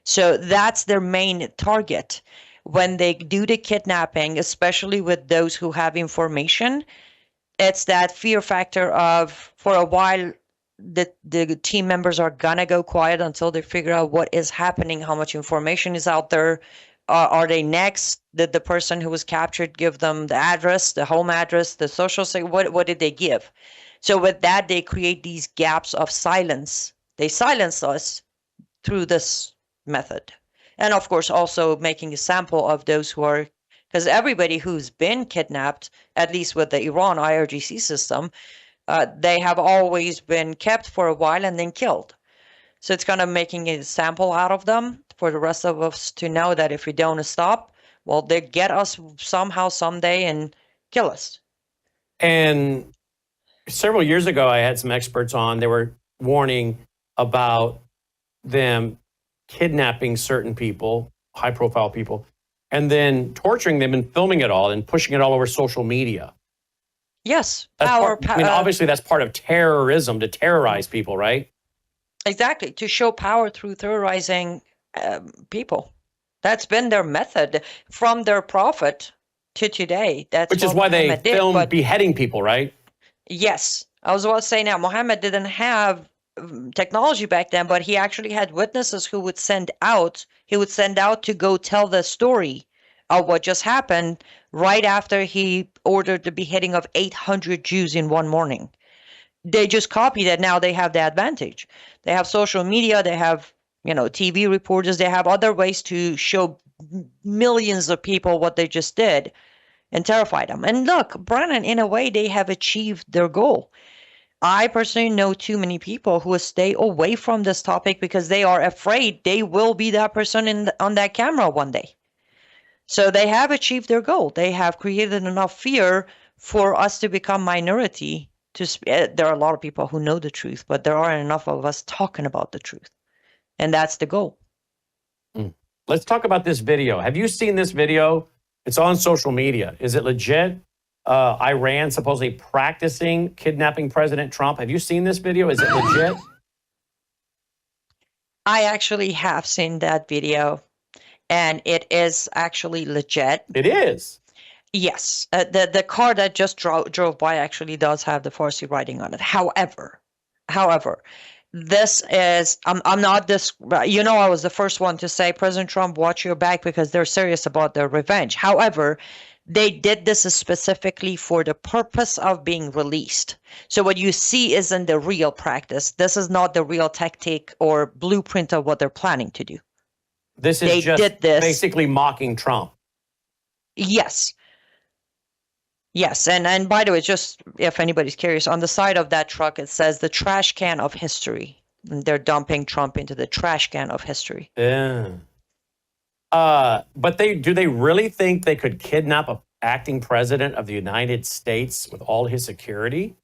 So that's their main target. When they do the kidnapping, especially with those who have information, it's that fear factor of, for a while, the team members are gonna go quiet until they figure out what is happening, how much information is out there, Are they next? Did the person who was captured give them the address, the home address, the social security? What did they give? So with that, they create these gaps of silence. They silence us through this method. And of course, also making a sample of those who are, because everybody who's been kidnapped, at least with the Iran IRGC system, they have always been kept for a while and then killed. So it's kind of making a sample out of them for the rest of us to know that if we don't stop, well, they get us somehow, someday, and kill us. And several years ago, I had some experts on. They were warning about them kidnapping certain people, high-profile people, and then torturing them and filming it all and pushing it all over social media. Yes. Obviously, that's part of terrorism, to terrorize people, right? Exactly. To show power through terrorizing people. That's been their method from their prophet to today. Which is why they film beheading people, right? Yes. I was about to say now, Muhammad didn't have technology back then, but he actually had witnesses who would send out. He would send out to go tell the story of what just happened right after he ordered the beheading of 800 Jews in one morning. They just copied it. Now they have the advantage. They have social media. They have, TV reporters. They have other ways to show millions of people what they just did and terrify them. And look, Brennan, in a way, they have achieved their goal. I personally know too many people who will stay away from this topic because they are afraid they will be that person on that camera one day. So they have achieved their goal. They have created enough fear for us to become minority. There are a lot of people who know the truth, but there aren't enough of us talking about the truth. And that's the goal. Let's talk about this video. Have you seen this video? It's on social media. Is it legit? Iran supposedly practicing kidnapping President Trump. Have you seen this video? Is it legit? I actually have seen that video, and it is actually legit. It is? Yes. The car that just drove by actually does have the Farsi writing on it. However, this is, I'm not this, I was the first one to say, President Trump, watch your back because they're serious about their revenge. However, they did this specifically for the purpose of being released. So what you see isn't the real practice. This is not the real tactic or blueprint of what they're planning to do. This is just basically mocking Trump. Yes. Yes, and by the way, just if anybody's curious, on the side of that truck, it says the trash can of history. And they're dumping Trump into the trash can of history. Yeah. But do they really think they could kidnap an acting president of the United States with all his security?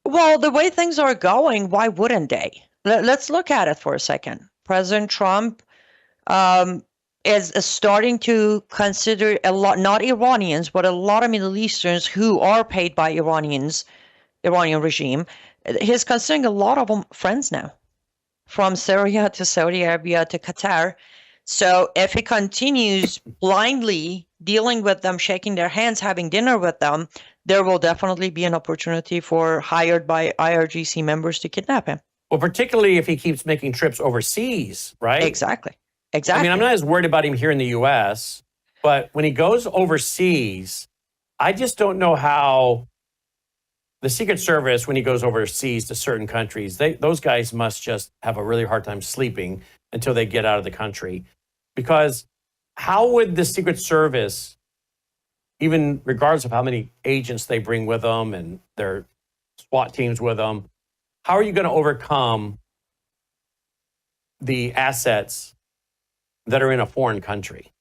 Well, the way things are going, why wouldn't they? Let's look at it for a second. President Trump is starting to consider a lot, not Iranians, but a lot of Middle Easterns who are paid by Iranian regime. He's considering a lot of them friends now, from Syria to Saudi Arabia to Qatar. So if he continues blindly dealing with them, shaking their hands, having dinner with them, there will definitely be an opportunity for hired by IRGC members to kidnap him. Well, particularly if he keeps making trips overseas, right? Exactly. I mean, I'm not as worried about him here in the U.S., but when he goes overseas, I just don't know how the Secret Service, when he goes overseas to certain countries, those guys must just have a really hard time sleeping until they get out of the country. Because how would the Secret Service, even regardless of how many agents they bring with them and their SWAT teams with them, how are you going to overcome the assets that are in a foreign country?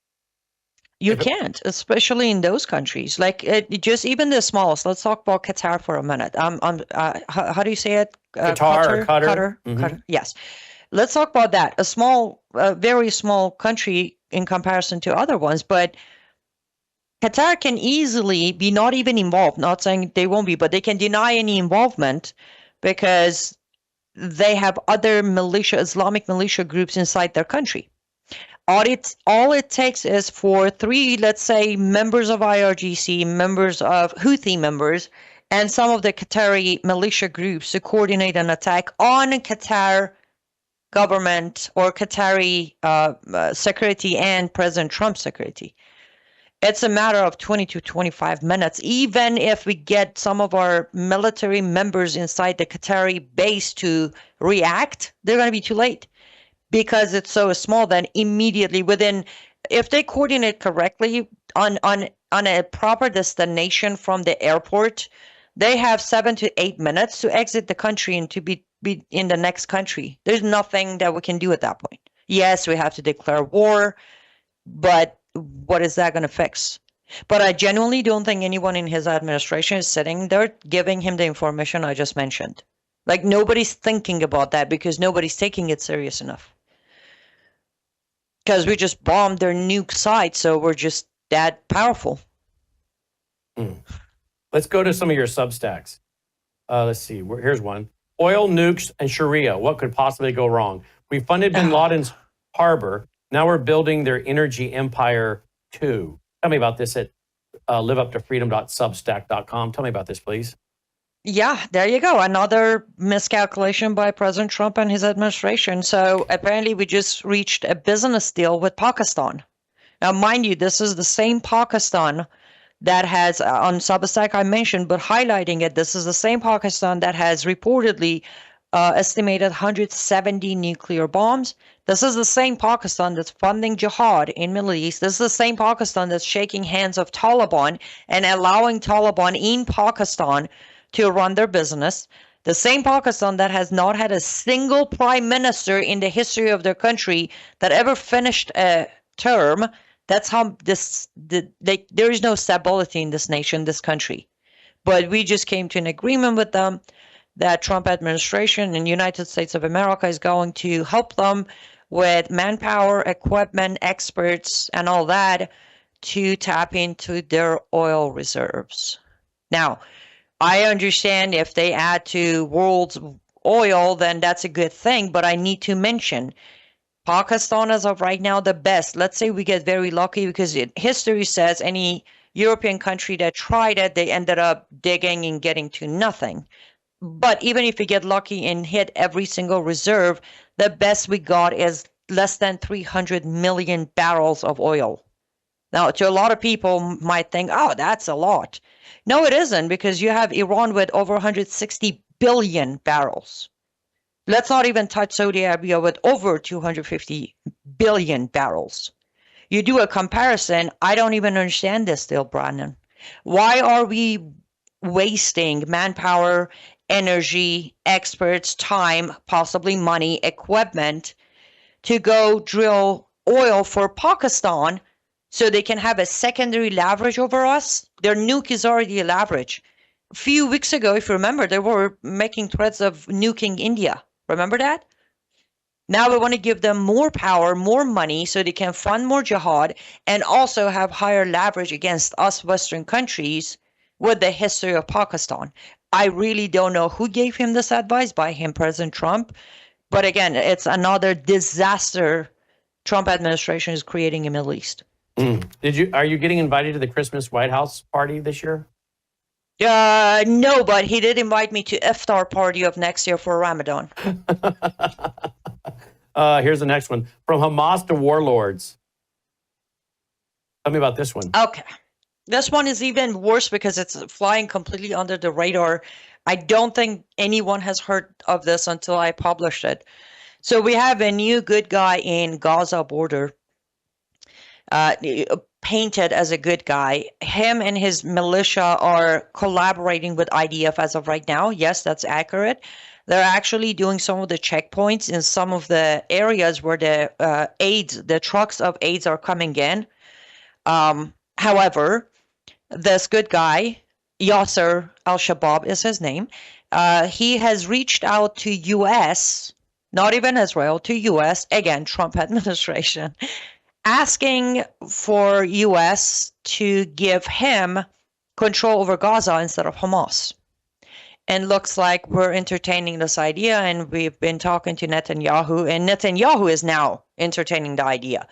You can't, especially in those countries. Like just even the smallest. Let's talk about Qatar for a minute. How do you say it? Qatar. Mm-hmm. Qatar. Yes. Let's talk about that. A small, very small country in comparison to other ones, but Qatar can easily be not even involved. Not saying they won't be, but they can deny any involvement because they have other Islamic militia groups inside their country. All it takes is for 3, let's say, members of IRGC, members of Houthi members, and some of the Qatari militia groups to coordinate an attack on Qatar government or Qatari security and President Trump's security. It's a matter of 20 to 25 minutes. Even if we get some of our military members inside the Qatari base to react, they're going to be too late because it's so small. Then immediately within, if they coordinate correctly on a proper destination from the airport, they have 7 to 8 minutes to exit the country and to be in the next country. There's nothing that we can do at that point. Yes, we have to declare war, but what is that going to fix? But I genuinely don't think anyone in his administration is sitting there giving him the information I just mentioned. Like, nobody's thinking about that because nobody's taking it serious enough. Because we just bombed their nuke site, so we're just that powerful. Let's go to some of your Substacks. Let's see. Here's one. Oil, nukes, and Sharia. What could possibly go wrong? We funded bin Laden's harbor. Now we're building their energy empire too. Tell me about this at liveuptofreedom.substack.com. Tell me about this, please. Yeah, there you go. Another miscalculation by President Trump and his administration. So apparently we just reached a business deal with Pakistan. Now, mind you, this is the same Pakistan that has, on Substack I mentioned, but highlighting it, this is the same Pakistan that has reportedly estimated 170 nuclear bombs. This is the same Pakistan that's funding jihad in Middle East. This is the same Pakistan that's shaking hands of Taliban and allowing Taliban in Pakistan to run their business. The same Pakistan that has not had a single prime minister in the history of their country that ever finished a term. That's how there is no stability in this nation, this country. But we just came to an agreement with them that Trump administration and United States of America is going to help them with manpower, equipment, experts, and all that to tap into their oil reserves. Now, I understand if they add to world's oil, then that's a good thing, but I need to mention Pakistan is of right now the best. Let's say we get very lucky because history says any European country that tried it, they ended up digging and getting to nothing. But even if we get lucky and hit every single reserve, the best we got is less than 300 million barrels of oil. Now, to a lot of people might think, oh, that's a lot. No, it isn't, because you have Iran with over 160 billion barrels. Let's not even touch Saudi Arabia with over 250 billion barrels. You do a comparison, I don't even understand this still, Brandon. Why are we wasting manpower, energy, experts, time, possibly money, equipment to go drill oil for Pakistan so they can have a secondary leverage over us? Their nuke is already a leverage. A few weeks ago, if you remember, they were making threats of nuking India. Remember that? Now we want to give them more power, more money, so they can fund more jihad and also have higher leverage against us Western countries with the history of Pakistan. I really don't know who gave him this advice, by him, President Trump. But again, it's another disaster Trump administration is creating in the Middle East. Are you getting invited to the Christmas White House party this year? No, but he did invite me to iftar party of next year for Ramadan. Here's the next one. From Hamas to warlords. Tell me about this one. Okay. This one is even worse because it's flying completely under the radar. I don't think anyone has heard of this until I published it. So we have a new good guy in Gaza border, painted as a good guy. Him and his militia are collaborating with IDF as of right now. Yes, that's accurate. They're actually doing some of the checkpoints in some of the areas where the the trucks of aids are coming in. However, this good guy, Yasser al-Shabaab is his name. He has reached out to U.S., not even Israel, to U.S., again, Trump administration, asking for U.S. to give him control over Gaza instead of Hamas. And looks like we're entertaining this idea, and we've been talking to Netanyahu, and Netanyahu is now entertaining the idea.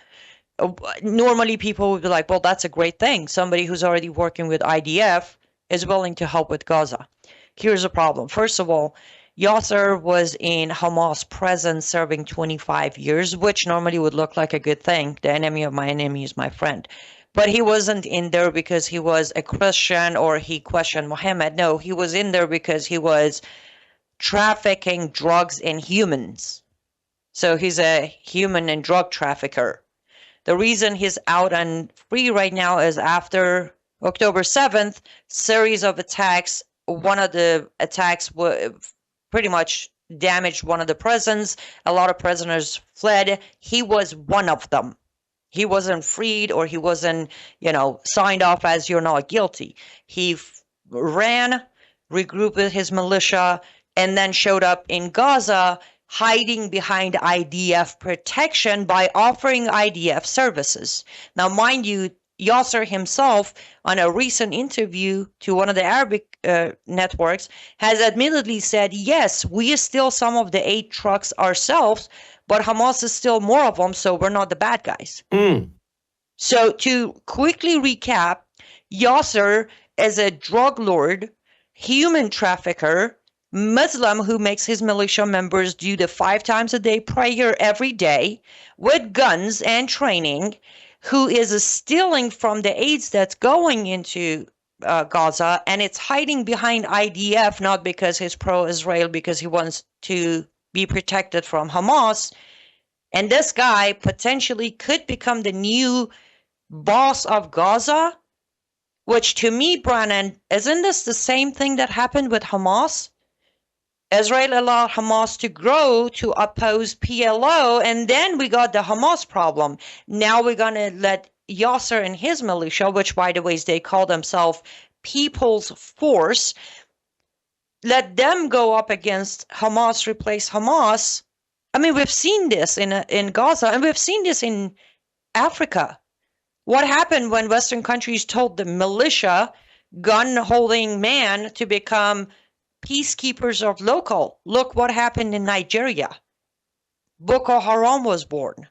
Normally people would be like, well, that's a great thing. Somebody who's already working with IDF is willing to help with Gaza. Here's the problem. First of all, Yasser was in Hamas prison serving 25 years, which normally would look like a good thing. The enemy of my enemy is my friend. But he wasn't in there because he was a Christian or he questioned Muhammad. No, he was in there because he was trafficking drugs in humans. So he's a human and drug trafficker. The reason he's out and free right now is after October 7th, series of attacks. One of the attacks pretty much damaged one of the prisons. A lot of prisoners fled. He was one of them. He wasn't freed or he wasn't, signed off as you're not guilty. He ran, regrouped with his militia, and then showed up in Gaza, hiding behind IDF protection by offering IDF services. Now, mind you, Yasser himself, on a recent interview to one of the Arabic networks, has admittedly said, yes, we steal some of the 8 trucks ourselves, but Hamas is still more of them, so we're not the bad guys. So to quickly recap, Yasser is a drug lord, human trafficker, Muslim who makes his militia members do the 5 times a day prayer every day with guns and training, who is stealing from the aids that's going into Gaza, and it's hiding behind IDF, not because he's pro-Israel, because he wants to be protected from Hamas. And this guy potentially could become the new boss of Gaza, which to me, Brannon, isn't this the same thing that happened with Hamas? Israel allowed Hamas to grow to oppose PLO, and then we got the Hamas problem. Now we're going to let Yasser and his militia, which, by the way, they call themselves People's Force, let them go up against Hamas, replace Hamas. I mean, we've seen this in Gaza, and we've seen this in Africa. What happened when Western countries told the militia, gun-holding man, to become peacekeepers of local? Look what happened in Nigeria. Boko Haram was born.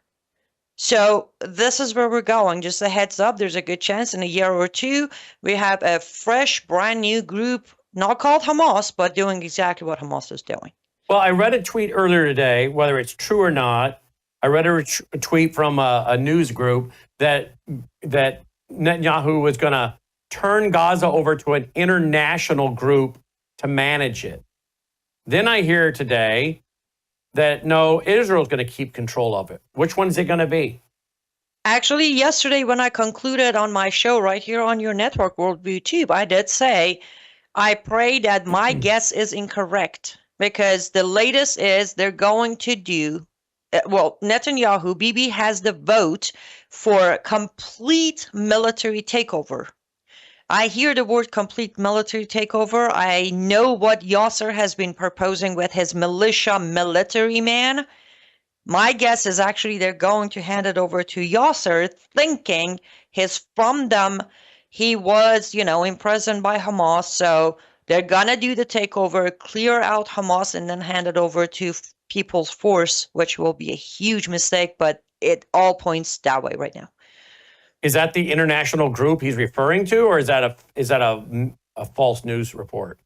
So this is where we're going. Just a heads up, there's a good chance in a year or two we have a fresh, brand new group, not called Hamas, but doing exactly what Hamas is doing. Well, I read a tweet earlier today, whether it's true or not. I read a tweet from a news group that Netanyahu was going to turn Gaza over to an international group to manage it. Then I hear today that no, Israel's going to keep control of it. Which one is it going to be? Actually, yesterday when I concluded on my show right here on your network, Worldview Tube, I did say, I pray that my guess is incorrect, because the latest is they're going to do, Netanyahu, Bibi has the vote for complete military takeover. I hear the word complete military takeover. I know what Yasser has been proposing with his militia military man. My guess is actually they're going to hand it over to Yasser, thinking he's from them. He was, imprisoned by Hamas. So they're going to do the takeover, clear out Hamas, and then hand it over to People's Force, which will be a huge mistake, but it all points that way right now. Is that the international group he's referring to, or is that a false news report?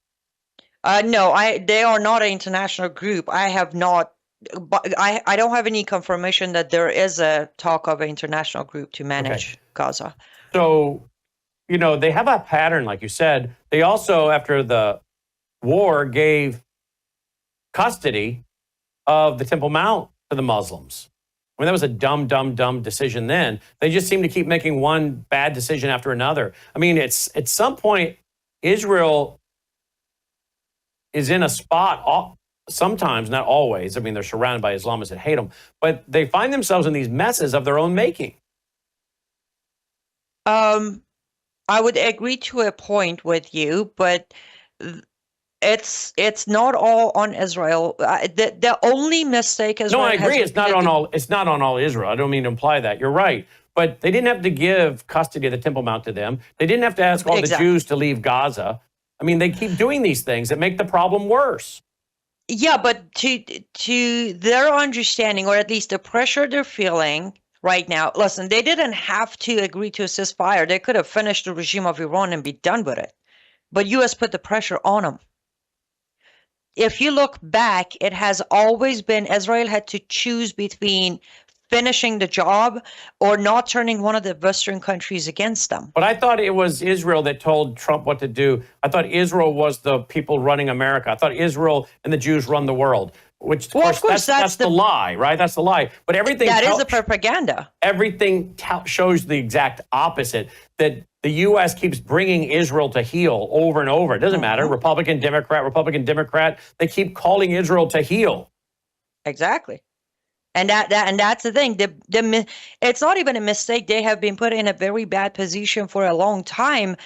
No, they are not an international group. I have not, but I don't have any confirmation that there is a talk of an international group to manage Gaza. So, they have a pattern, like you said. They also, after the war, gave custody of the Temple Mount to the Muslims. I mean, that was a dumb decision then. They just seem to keep making one bad decision after another. I mean, it's at some point, Israel is in a spot, sometimes, not always. I mean, they're surrounded by Islamists that hate them, but they find themselves in these messes of their own making. I would agree to a point with you, but it's not all on Israel. The only mistake Israel I agree. It's not on all Israel. I don't mean to imply that. You're right. But they didn't have to give custody of the Temple Mount to them. They didn't have to ask all the Jews to leave Gaza. I mean, they keep doing these things that make the problem worse. Yeah, but to their understanding, or at least the pressure they're feeling right now, listen, they didn't have to agree to a ceasefire. They could have finished the regime of Iran and be done with it. But U.S. put the pressure on them. if you look back, it has always been Israel had to choose between finishing the job or not turning one of the Western countries against them. But I thought it was Israel that told Trump what to do. I thought Israel was the people running America. I thought Israel and the Jews run the world. Which, of course, that's the lie, right? That's the lie. But everything that is the propaganda. Everything shows the exact opposite. That the U.S. keeps bringing Israel to heel over and over. It doesn't matter. Republican, Democrat. They keep calling Israel to heel. Exactly. And that's the thing. It's not even a mistake. They have been put in a very bad position for a long time.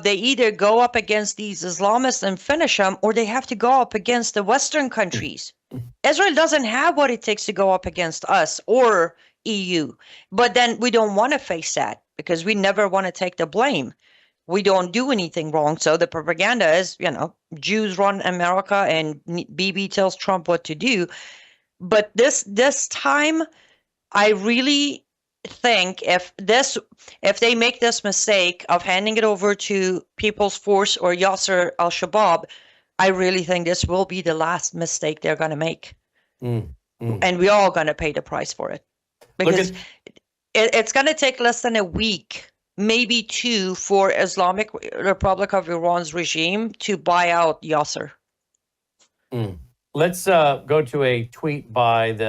They either go up against these Islamists and finish them, or they have to go up against the Western countries. Israel doesn't have what it takes to go up against us or EU. But then we don't want to face that because we never want to take the blame. We don't do anything wrong. So the propaganda is, Jews run America and Bibi tells Trump what to do. But this time, I really think if they make this mistake of handing it over to People's Force or Yasser al-Shabaab, I really think this will be the last mistake they're going to make. And we're all going to pay the price for it. Because it's going to take less than a week, maybe 2, for Islamic Republic of Iran's regime to buy out Yasser. Let's go to a tweet by the